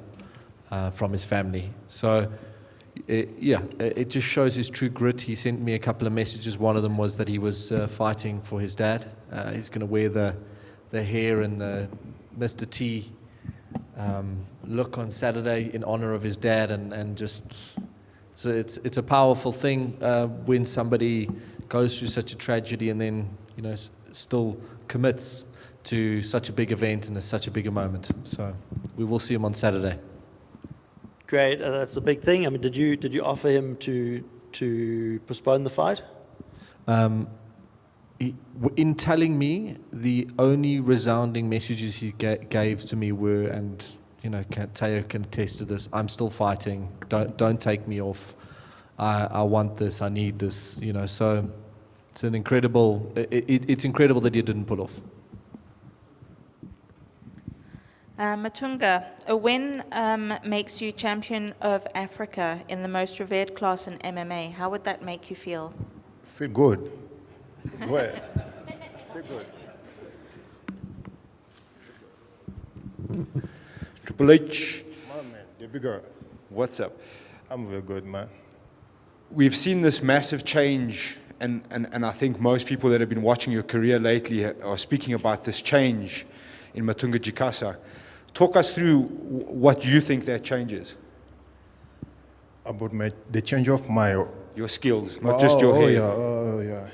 from his family. So, it just shows his true grit. He sent me a couple of messages. One of them was that he was fighting for his dad. He's going to wear the hair and the Mr. T look on Saturday in honor of his dad, and just so it's a powerful thing when somebody goes through such a tragedy and then still commits to such a big event and such a big moment. So we will see him on Saturday. Great, that's a big thing. I mean, did you offer him to postpone the fight? In telling me, the only resounding messages he gave to me were, and Teo can attest to this, I'm still fighting. Don't take me off. I want this. I need this. So it's an incredible. It's incredible that he didn't pull off. Matunga, a win makes you champion of Africa in the most revered class in MMA. How would that make you feel? Feel good. Go ahead. Feel good. Triple H. My man, the bigger. What's up? I'm very good, man. We've seen this massive change, and I think most people that have been watching your career lately are speaking about this change in Matunga Jikasa. Talk us through what you think that change is. About the change of your skills, not just your hair. Oh, yeah.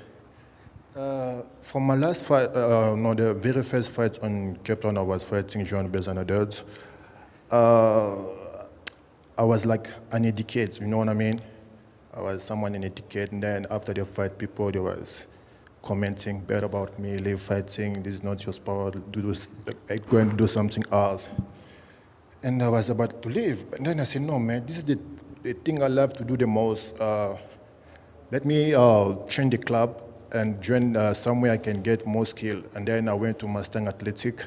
For my last fight, the very first fight on Cape Town, I was fighting John Bezanadert. I was like uneducated, you know what I mean? I was someone uneducated, and then after the fight, people, they was commenting bad about me, leave fighting, this is not your sport, go and do something else. And I was about to leave, and then I said, no, man, this is the thing I love to do the most. Let me train the club, and join somewhere I can get more skill. And then I went to Mustang Athletic.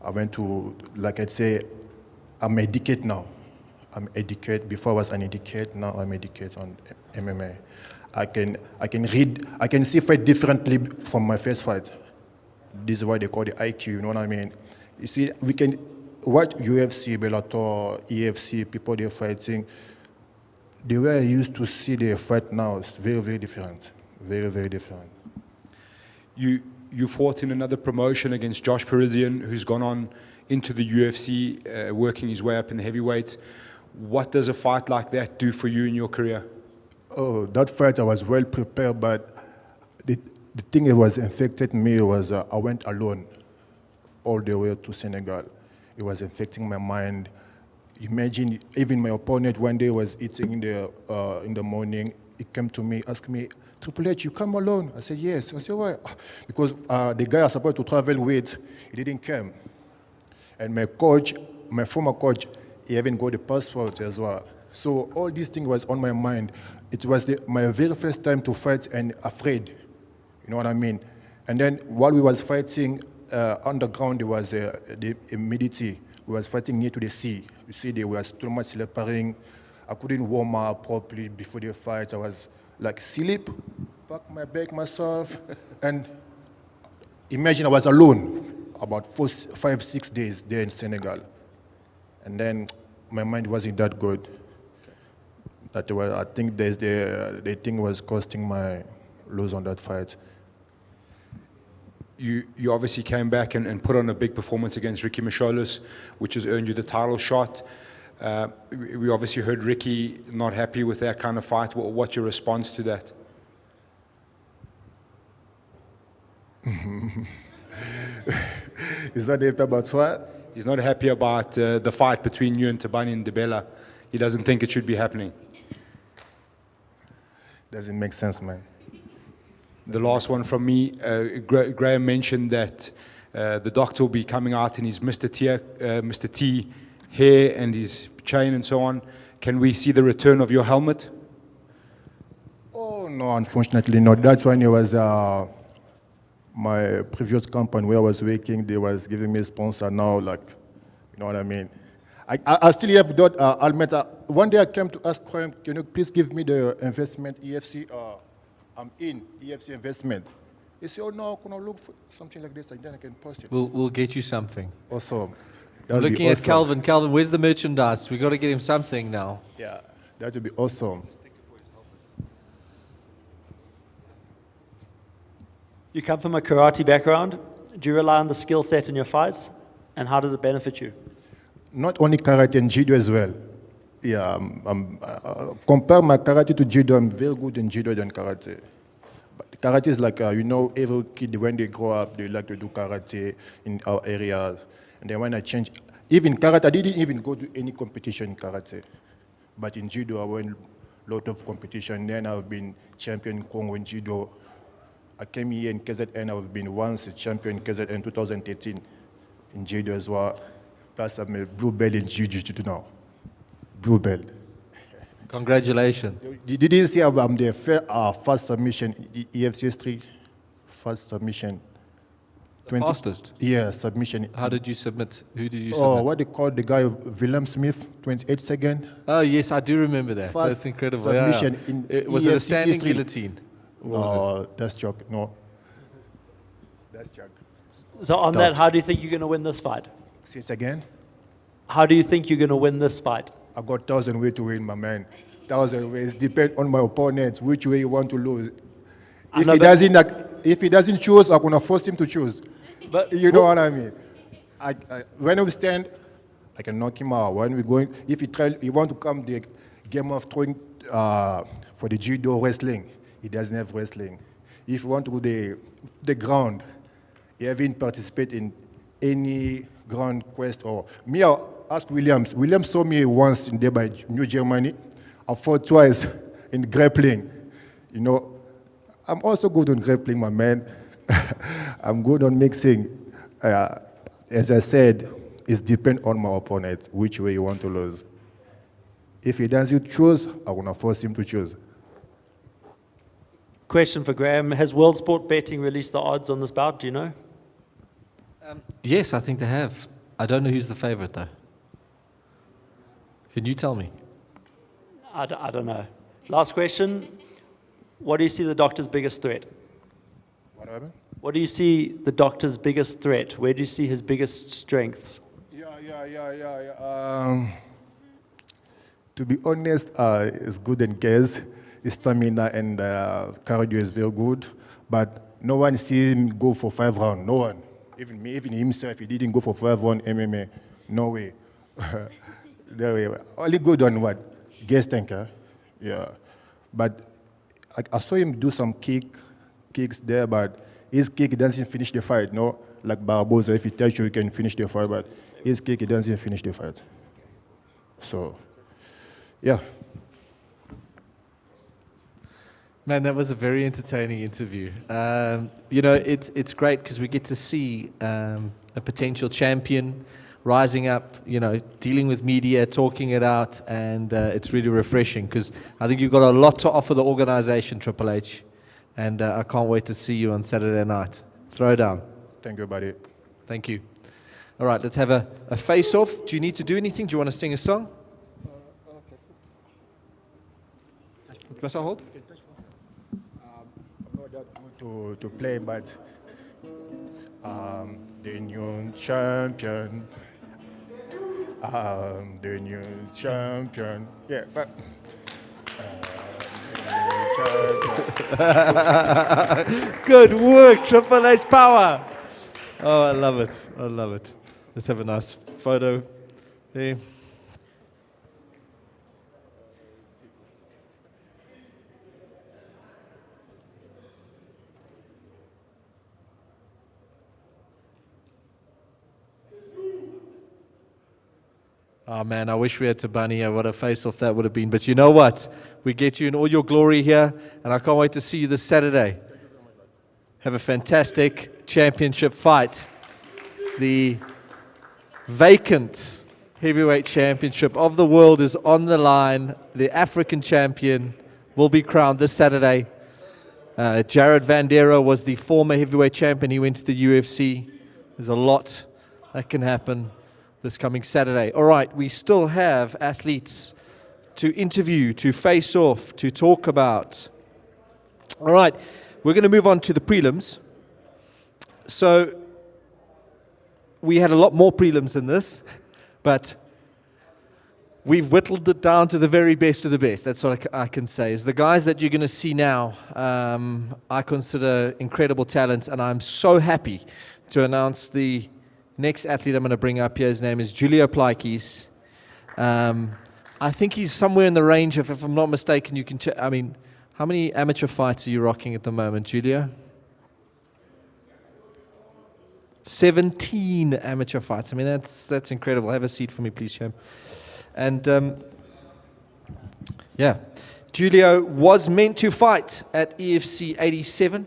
I went to, like I'd say, I'm educated now. I'm educated. Before I was uneducated, now I'm educated on MMA. I can read, I can see fight differently from my first fight. This is what they call the IQ, you know what I mean? You see, we can watch UFC, Bellator, EFC, people they're fighting. The way I used to see the fight now is very, very different. Very, very different. You fought in another promotion against Josh Parisian, who's gone on into the UFC, working his way up in the heavyweights. What does a fight like that do for you in your career? Oh, that fight I was well prepared, but the thing that was infected me was I went alone all the way to Senegal. It was infecting my mind. Imagine even my opponent one day was eating in the morning. He came to me, asked me, "Triple H, you come alone?" I said, "Yes." I said, "Why?" Because the guy I was supposed to travel with, he didn't come. And my coach, my former coach, he even got the passport as well. So all these things was on my mind. It was my very first time to fight and afraid. You know what I mean? And then while we was fighting underground, there was the humidity. We was fighting near to the sea. You see, there was too much slapping. I couldn't warm up properly before the fight. I was like sleep, pack my bag myself, and imagine I was alone about 5, 6 days there in Senegal. And then my mind wasn't that good. That was, I think the thing was costing my lose on that fight. You obviously came back and put on a big performance against Ricky Micholis, which has earned you the title shot. We obviously heard Ricky not happy with that kind of fight. What's your response to that? Is that happy about what? He's not happy about the fight between you and Tabani Ndebela. He doesn't think it should be happening. Doesn't make sense, man. The last one from me, Graham mentioned that the doctor will be coming out in his Mr. T hair and his chain and so on. Can we see the return of your helmet? Oh, no, unfortunately not. That's when it was my previous company where I was working. They was giving me a sponsor now, like, you know what I mean? I still have that helmet. One day I came to ask Graham, can you please give me the investment EFC? I'm in EFC investment. He said, "Oh no, can I look for something like this and then I can post it." We'll get you something. Awesome. I'm looking at Calvin. Calvin, where's the merchandise? We got to get him something now. Yeah, that would be awesome. You come from a karate background. Do you rely on the skill set in your fights? And how does it benefit you? Not only karate and judo as well. Yeah, compare my karate to judo, I'm very good in judo than karate. But karate is like, you know, every kid, when they grow up, they like to do karate in our area. And then when I changed, even karate, I didn't even go to any competition in karate. But in judo, I went a lot of competition. Then I've been champion in Congo in judo. I came here in KZN, I've been once a champion in KZN 2013 in judo as well. Plus I'm a blue belt in jiu-jitsu now. Blue belt. Congratulations. You didn't see I'm the first submission, EFC history, first submission. Fastest? Yeah, submission. How did you submit? Who did you submit? Oh, what they call the guy, Willem Smith, 28 seconds. Oh, yes, I do remember that. First That's incredible. submission Yeah. in Was it a EFC standing history. guillotine? No, that's joke. No. That's joke. So on that, how do you think you're going to win this fight? Say it again. How do you think you're going to win this fight? I got 1,000 ways to win, my man. 1,000 ways. Depend on my opponent, which way you want to lose. If he doesn't choose, I'm gonna force him to choose. But you know what I mean? When we stand, I can knock him out. When we going, if he want to come the game of throwing for the judo wrestling, he doesn't have wrestling. If you want to go the ground, he haven't participated in any ground quest or me. I'll ask Williams. Williams saw me once in there by New Germany. I fought twice in grappling. You know, I'm also good on grappling, my man. I'm good on mixing. As I said, it depends on my opponent, which way you want to lose. If he doesn't choose, I'm going to force him to choose. Question for Graham. Has World Sport Betting released the odds on this bout? Do you know? Yes, I think they have. I don't know who's the favorite, though. Can you tell me? I don't know. Last question. What do you see the doctor's biggest threat? What happened? What do you see the doctor's biggest threat? Where do you see his biggest strengths? To be honest, it's good in case. His stamina and cardio is very good, but no one see him go for 5 rounds. No one. Even me, even himself, he didn't go for 5 rounds MMA. No way. No way. Only good on what? Gas tanker. Yeah. But I saw him do some kicks there, but his kick doesn't finish the fight. No, like Barboza, if he tells you he can finish the fight, but his kick he doesn't finish the fight. So, yeah. Man, that was a very entertaining interview. You know, it's great because we get to see a potential champion rising up, you know, dealing with media, talking it out, and it's really refreshing because I think you've got a lot to offer the organization, Triple H, and I can't wait to see you on Saturday night. Throw down. Thank you, buddy. Thank you. All right, let's have a face-off. Do you need to do anything? Do you want to sing a song? Must I hold? To play, but the new champion. The new champion. Yeah, but. Good work, Triple H Power. Oh, I love it. I love it. Let's have a nice photo there. Oh man, I wish we had Tabani. What a face-off that would have been. But you know what? We get you in all your glory here, and I can't wait to see you this Saturday. Have a fantastic championship fight. The vacant heavyweight championship of the world is on the line. The African champion will be crowned this Saturday. Jared Vandera was the former heavyweight champion. He went to the UFC. There's a lot that can happen this coming Saturday. All right, we still have athletes to interview, to face off, to talk about. All right, we're going to move on to the prelims. So we had a lot more prelims than this, but we've whittled it down to the very best of the best. That's what I can say. Is the guys that you're going to see now, I consider incredible talent, and I'm so happy to announce the next athlete I'm going to bring up here. His name is Giulio Pleikis. I think he's somewhere in the range of, if I'm not mistaken, you can check. I mean, how many amateur fights are you rocking at the moment, Giulio? 17 amateur fights. I mean, that's incredible. Have a seat for me, please, Sham. And yeah, Giulio was meant to fight at EFC 87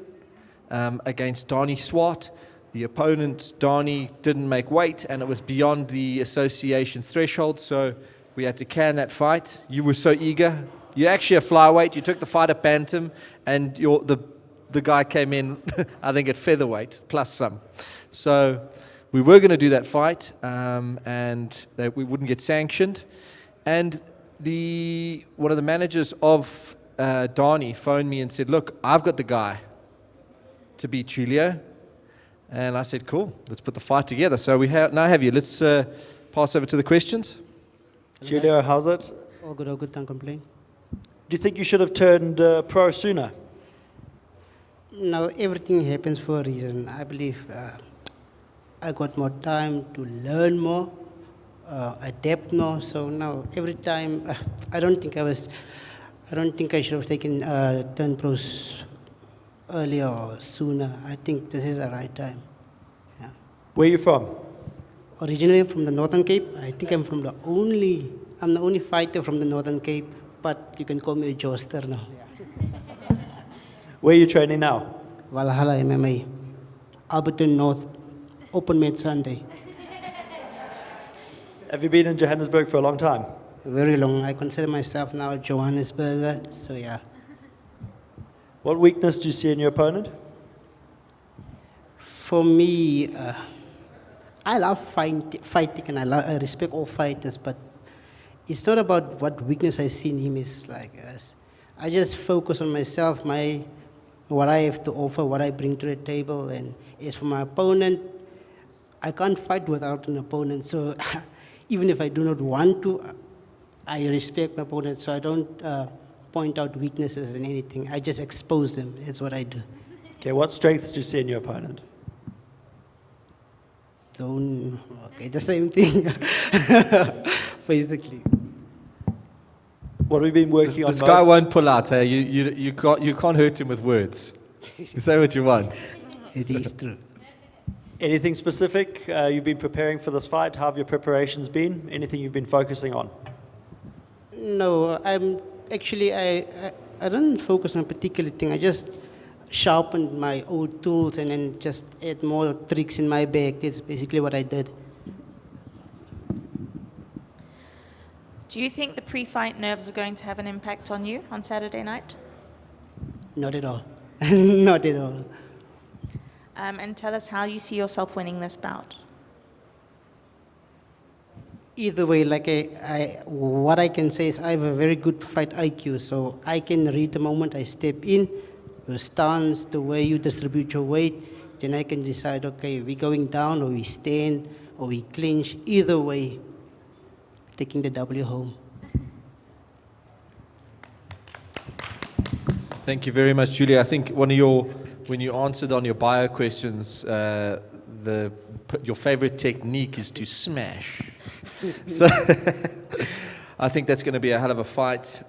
against Dani Swart. The opponent, Dani, didn't make weight, and it was beyond the association's threshold, so we had to can that fight. You were so eager. You're actually a flyweight. You took the fight at bantam, and the guy came in, I think, at featherweight, plus some. So we were going to do that fight, and we wouldn't get sanctioned. And one of the managers of Dani phoned me and said, look, I've got the guy to beat Giulio. And I said, cool, let's put the fight together. So we now have you. Let's pass over to the questions. Giulio, how's it? All good, can't complain. Do you think you should have turned pro sooner? No, everything happens for a reason. I believe I got more time to learn more, adapt more. So now every time, I don't think I should have taken turned pros earlier or sooner. I think this is the right time. Yeah. Where are you from? Originally from the Northern Cape. I think I'm the only fighter from the Northern Cape, but you can call me a Joester now. Yeah. Where are you training now? Valhalla MMA, Alberton North, open mat Sunday. Have you been in Johannesburg for a long time? Very long. I consider myself now a Johannesburger, so yeah. What weakness do you see in your opponent? For me, I love fighting and I respect all fighters, but it's not about what weakness I see in him. It's like, I just focus on myself, what I have to offer, what I bring to the table. And as for my opponent, I can't fight without an opponent. So even if I do not want to, I respect my opponent. So I don't point out weaknesses in anything. I just expose them. That's what I do. Okay, what strengths do you see in your opponent? Okay, the same thing, basically. What have we been working on This most? guy won't pull out. Hey? You can't hurt him with words. You say what you want. It is true. Anything specific you've been preparing for this fight? How have your preparations been? Anything you've been focusing on? No, I don't focus on a particular thing. I just sharpened my old tools and then just add more tricks in my bag. That's basically what I did. Do you think the pre-fight nerves are going to have an impact on you on Saturday night? Not at all. Not at all. And tell us how you see yourself winning this bout. Either way, like what I can say is I have a very good fight IQ, so I can read the moment I step in, your stance, the way you distribute your weight, then I can decide, okay, we're going down or we stand or we clinch. Either way, taking the W home. Thank you very much, Julia. I think when you answered on your bio questions, your favorite technique is to smash. So I think that's going to be a hell of a fight.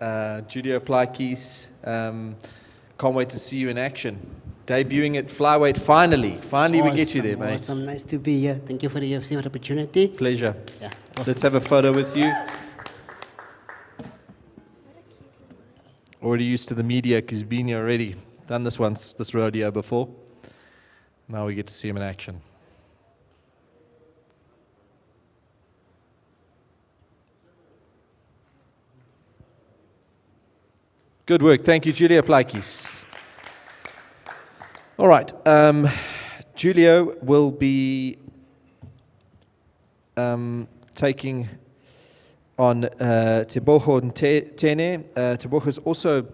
Giulio Pleikis, can't wait to see you in action. Debuting at flyweight, finally. Finally, we get you there, mate. Awesome, nice to be here. Thank you for the UFC opportunity. Pleasure. Yeah, awesome. Let's have a photo with you. Already used to the media because he's been here already. Done this once, this rodeo before. Now we get to see him in action. Good work. Thank you, Giulio Pleikis. All right. Giulio will be taking on Tebogo Ntene. Tebogo's also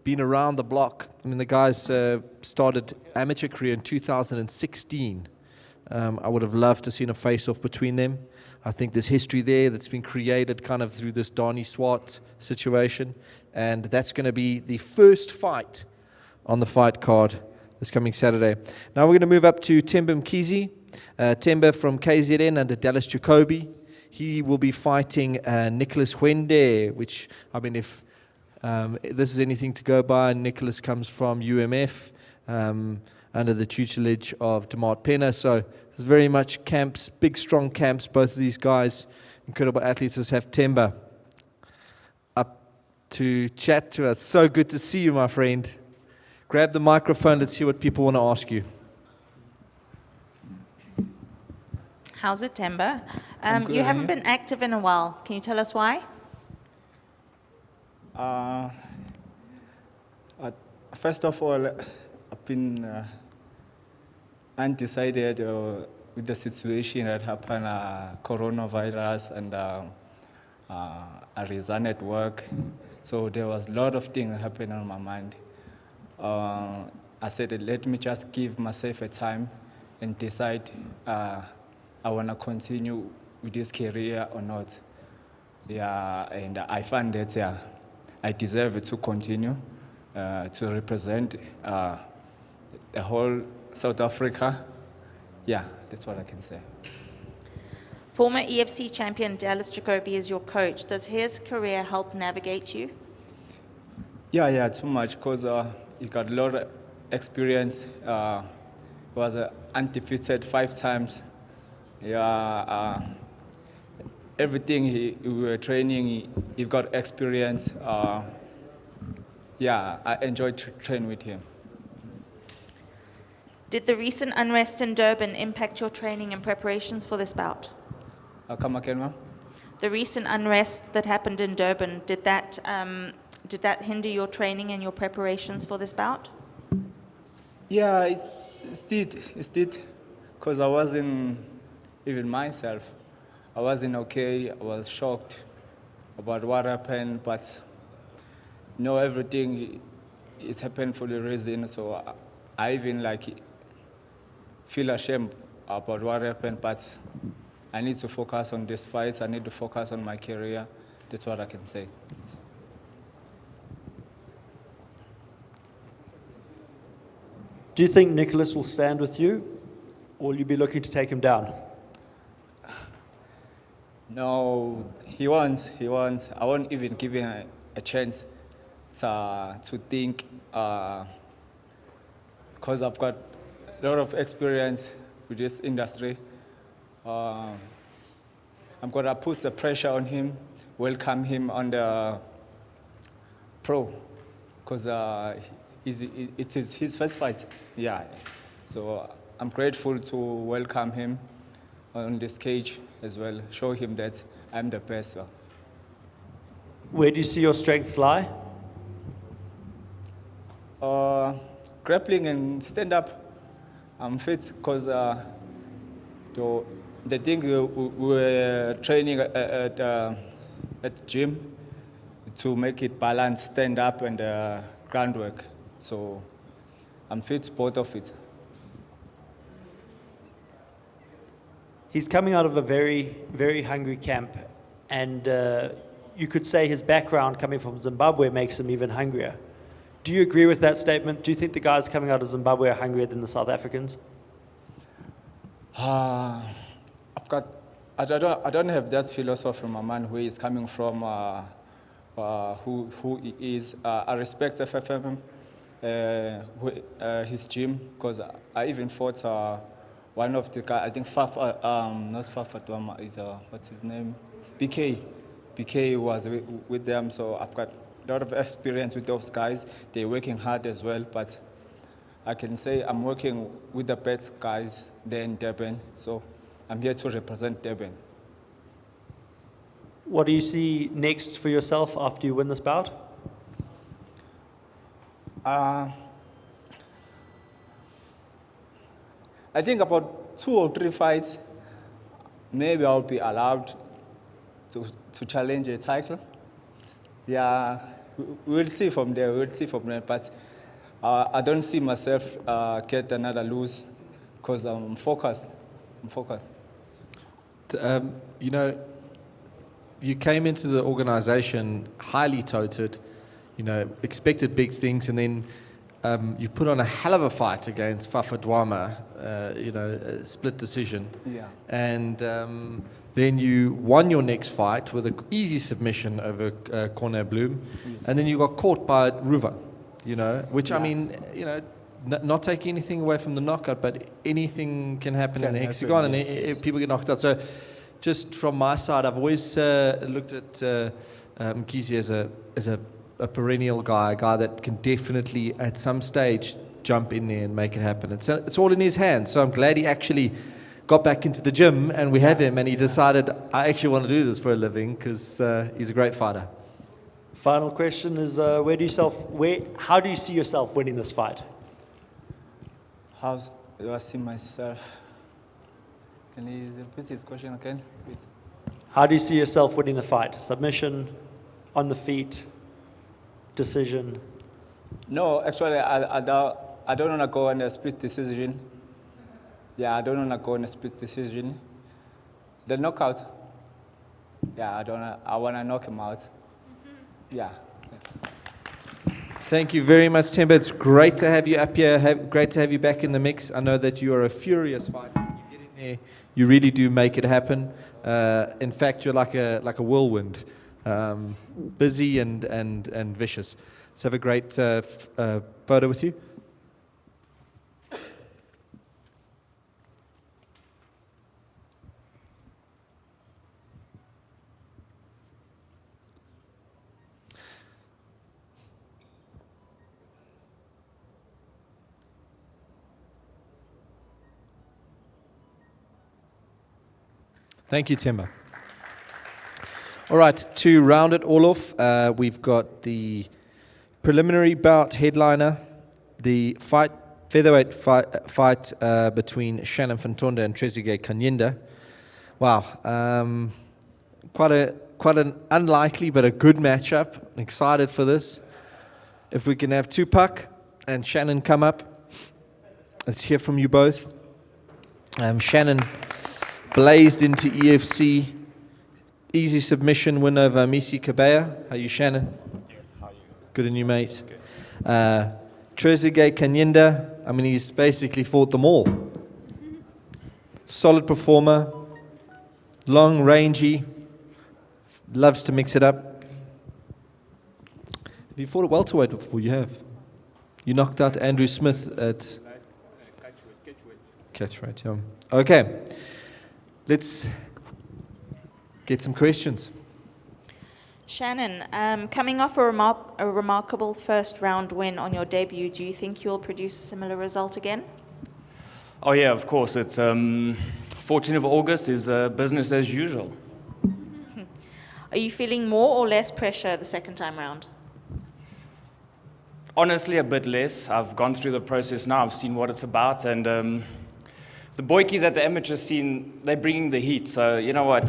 been around the block. I mean, the guys started amateur career in 2016. I would have loved to seen a face-off between them. I think there's history there that's been created kind of through this Donnie Swart situation. And that's going to be the first fight on the fight card this coming Saturday. Now we're going to move up to Bimkeezy. Temba from KZN under Dallas Jacoby. He will be fighting Nicholas Wende, which, I mean, if this is anything to go by, Nicholas comes from UMF under the tutelage of Demart Pena. So there's very much camps, big, strong camps. Both of these guys, incredible athletes. Let's have Temba up to chat to us. So good to see you, my friend. Grab the microphone. Let's hear what people want to ask you. How's it, Temba? You haven't been active in a while. Can you tell us why? First of all, I've been undecided with the situation that happened, coronavirus, and I resigned at work. So there was a lot of things happening on my mind. I said, let me just give myself a time and decide I want to continue with this career or not. Yeah, and I found that I deserve to continue to represent the whole South Africa. Yeah, that's what I can say. Former EFC champion Dallas Jacoby is your coach. Does his career help navigate you? Yeah, too much, because he got a lot of experience. Was undefeated 5 times. Yeah, everything we were training, he got experience. Yeah, I enjoyed training with him. Did the recent unrest in Durban impact your training and preparations for this bout? Come again, ma'am? The recent unrest that happened in Durban, did that hinder your training and your preparations for this bout? Yeah, it's did, because I wasn't even myself. I wasn't okay. I was shocked about what happened, but everything it happened for the reason. So I even feel ashamed about what happened, but I need to focus on this fight. I need to focus on my career. That's what I can say. Do you think Nicholas will stand with you, or will you be looking to take him down? No, he wants. I won't even give him a chance to think, because I've got a lot of experience with this industry. I'm going to put the pressure on him, welcome him on the pro, because it is his first fight. Yeah, so I'm grateful to welcome him on this cage as well, show him that I'm the best. Where do you see your strengths lie? Grappling and stand-up, I'm fit because the thing we're training at gym to make it balance stand-up and groundwork. So I'm fit both of it. He's coming out of a very, very hungry camp, and you could say his background coming from Zimbabwe makes him even hungrier. Do you agree with that statement? Do you think the guys coming out of Zimbabwe are hungrier than the South Africans? I don't have that philosophy from a man who is coming from who he is. I respect FFM, his gym, because I even fought one of the guys, I think not Fafatwama, is what's his name? BK was with them, so I've got a lot of experience with those guys. They're working hard as well, but I can say I'm working with the best guys there in Durban, so I'm here to represent Durban. What do you see next for yourself after you win this bout? I think about 2 or 3 fights, maybe I'll be allowed to challenge a title. Yeah, we'll see from there, but I don't see myself get another lose because I'm focused. You know, you came into the organization highly touted, expected big things, and then you put on a hell of a fight against Fafadwama, a split decision. Yeah. And then you won your next fight with an easy submission over Corner Bloom. Yes. And then you got caught by Rouven, which, Yeah. I mean, not taking anything away from the knockout, but anything can happen in the hexagon, yes, and yes. people get knocked out. So just from my side, I've always looked at Bimkeezy as a perennial guy, a guy that can definitely at some stage jump in there and make it happen. It's all in his hands. So I'm glad he actually got back into the gym and we have him, and he decided, I actually want to do this for a living because he's a great fighter. Final question is, how do you see yourself winning this fight? How do I see myself? Can you repeat his question again, please? How do you see yourself winning the fight? Submission, on the feet, decision? No, actually, I don't want to go on a split decision. Yeah, I don't want to go on a split decision. The knockout, yeah, I want to knock him out. Yeah. Thank you very much, Themba. It's great to have you up here. Great to have you back in the mix. I know that you are a furious fighter. You get in there, you really do make it happen. In fact, you're like a whirlwind, busy and vicious. Let's have a great photo with you. Thank you, Themba. All right, to round it all off, we've got the preliminary bout headliner, the fight featherweight fight between Shannon Fontonda and Trezeguet Kanyinda. Wow, quite an unlikely but a good matchup. Excited for this. If we can have Tupac and Shannon come up, let's hear from you both. Shannon blazed into EFC, easy submission win over Misi Kabea. How are you, Shannon? Yes, how are you? Good on you, mate. Trezeguet Kanyinda, I mean, he's basically fought them all. Solid performer, long, rangy, loves to mix it up. Have you fought a welterweight before? You have. You knocked out Andrew Smith at catchweight. Yeah. Okay, let's get some questions. Shannon, coming off a remarkable first round win on your debut, do you think you'll produce a similar result again? Oh yeah, of course. It's 14th of August is business as usual. Are you feeling more or less pressure the second time round? Honestly, a bit less. I've gone through the process now. I've seen what it's about, and the boykies at the amateur scene, they're bringing the heat. So you know what?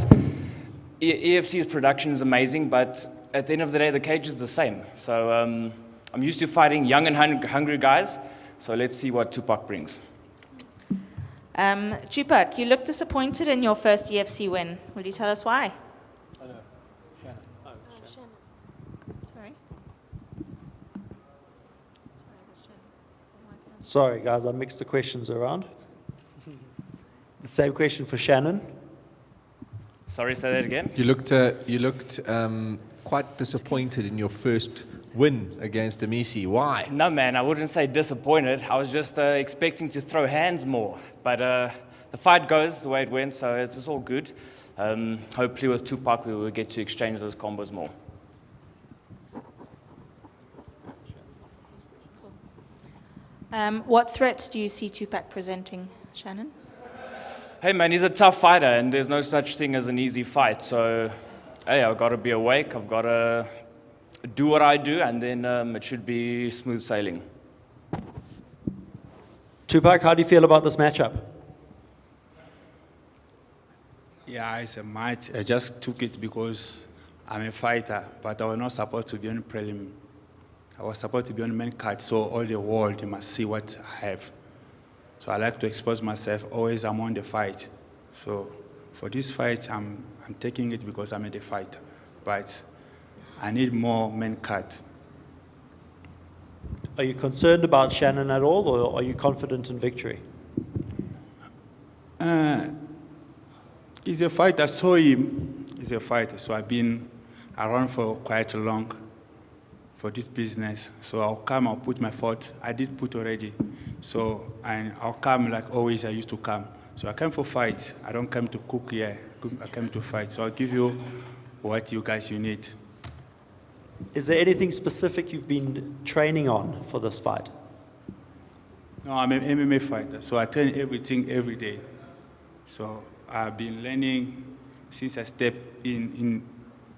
EFC's production is amazing, but at the end of the day, the cage is the same. So I'm used to fighting young and hungry guys, so let's see what Tupac brings. Tupac, you look disappointed in your first EFC win. Will you tell us why? Sorry, guys, I mixed the questions around. The same question for Shannon. Sorry, say that again? You looked quite disappointed in your first win against Amisi. Why? No, man, I wouldn't say disappointed. I was just expecting to throw hands more. But the fight goes the way it went, so it's all good. Hopefully with Tupac, we will get to exchange those combos more. What threats do you see Tupac presenting, Shannon? Hey man, he's a tough fighter, and there's no such thing as an easy fight. So, hey, I've got to be awake. I've got to do what I do, and then it should be smooth sailing. Tupac, how do you feel about this matchup? Yeah, it's a match. I just took it because I'm a fighter, but I was not supposed to be on prelim. I was supposed to be on main card, so all the world must see what I have. So I like to expose myself. Always I'm on the fight. So for this fight, I'm taking it because I'm in the fight. But I need more main card. Are you concerned about Shannon at all, or are you confident in victory? He's a fighter. I saw him. He's a fighter. So I've been around for quite long for this business. So I'll come, I'll put my foot. I did put already. So I'll come like always I used to come. So I came for fight. I don't come to cook here. I came to fight. So I'll give you what you guys you need. Is there anything specific you've been training on for this fight? No, I'm an MMA fighter. So I train everything every day. So I've been learning since I stepped in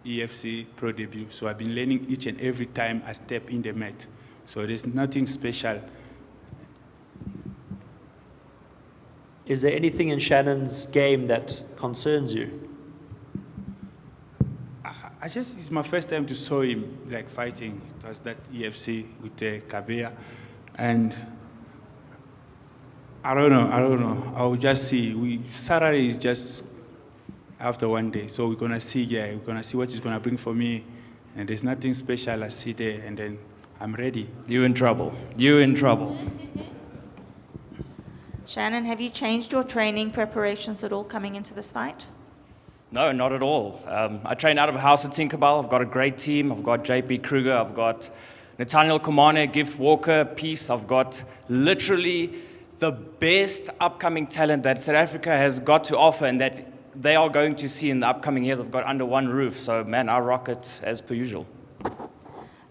EFC Pro debut. So I've been learning each and every time I step in the mat. So there's nothing special. Is there anything in Shannon's game that concerns you? It's my first time to saw him like fighting. It was that EFC with Kabea. And I don't know. I will just see. Saturday is just after one day. So we're going to see, we're going to see what he's going to bring for me. And there's nothing special. I see there and then I'm ready. You in trouble. You in trouble. Shannon, have you changed your training preparations at all coming into this fight? No, not at all. I train out of a house at Tinkerbell. I've got a great team. I've got JP Kruger. I've got Nathaniel Komane, Gift Walker, Peace. I've got literally the best upcoming talent that South Africa has got to offer and that they are going to see in the upcoming years. I've got under one roof. So, man, I rock it as per usual.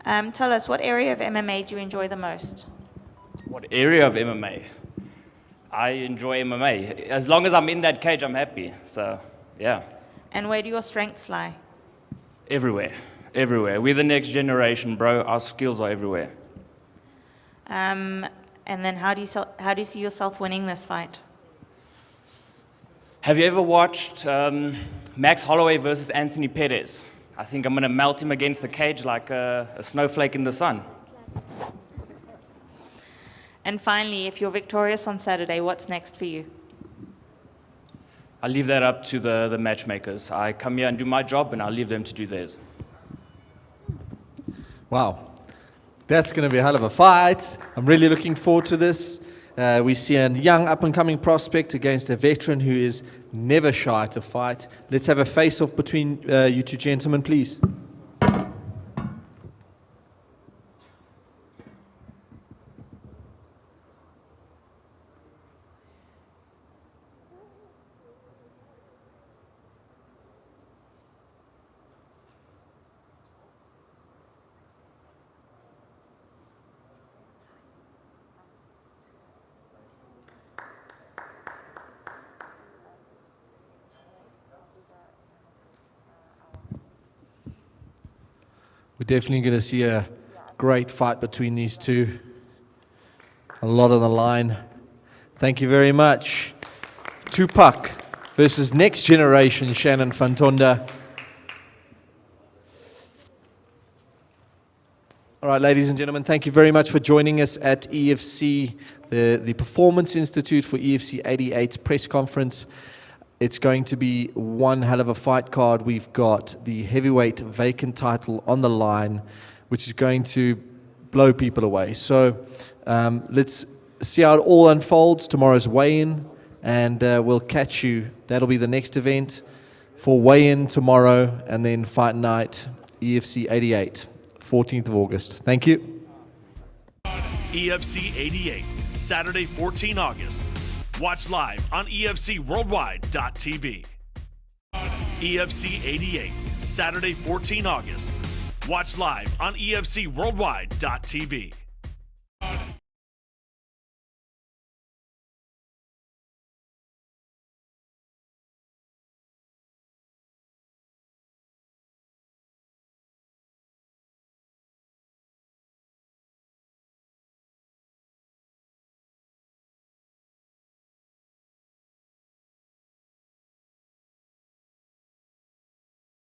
Tell us, what area of MMA do you enjoy the most? What area of MMA? I enjoy MMA. As long as I'm in that cage, I'm happy. So, yeah. And where do your strengths lie? Everywhere. Everywhere. We're the next generation, bro. Our skills are everywhere. And then how do you see yourself winning this fight? Have you ever watched Max Holloway versus Anthony Pettis? I think I'm going to melt him against the cage like a snowflake in the sun. And finally, if you're victorious on Saturday, what's next for you? I leave that up to the matchmakers. I come here and do my job, and I'll leave them to do theirs. Wow. That's going to be a hell of a fight. I'm really looking forward to this. We see a young up-and-coming prospect against a veteran who is never shy to fight. Let's have a face-off between you two gentlemen, please. We're definitely going to see a great fight between these two. A lot on the line. Thank you very much. Tupac versus next generation Shannon Fontonda. All right, ladies and gentlemen, thank you very much for joining us at EFC, the Performance Institute for EFC 88 press conference. It's going to be one hell of a fight card. We've got the heavyweight vacant title on the line, which is going to blow people away. So let's see how it all unfolds. Tomorrow's weigh-in, and we'll catch you. That'll be the next event for weigh-in tomorrow, and then fight night, EFC 88, 14th of August. Thank you. EFC 88, Saturday, 14 August. Watch live on EFCWorldwide.tv. EFC 88, Saturday, 14 August. Watch live on EFCWorldwide.tv.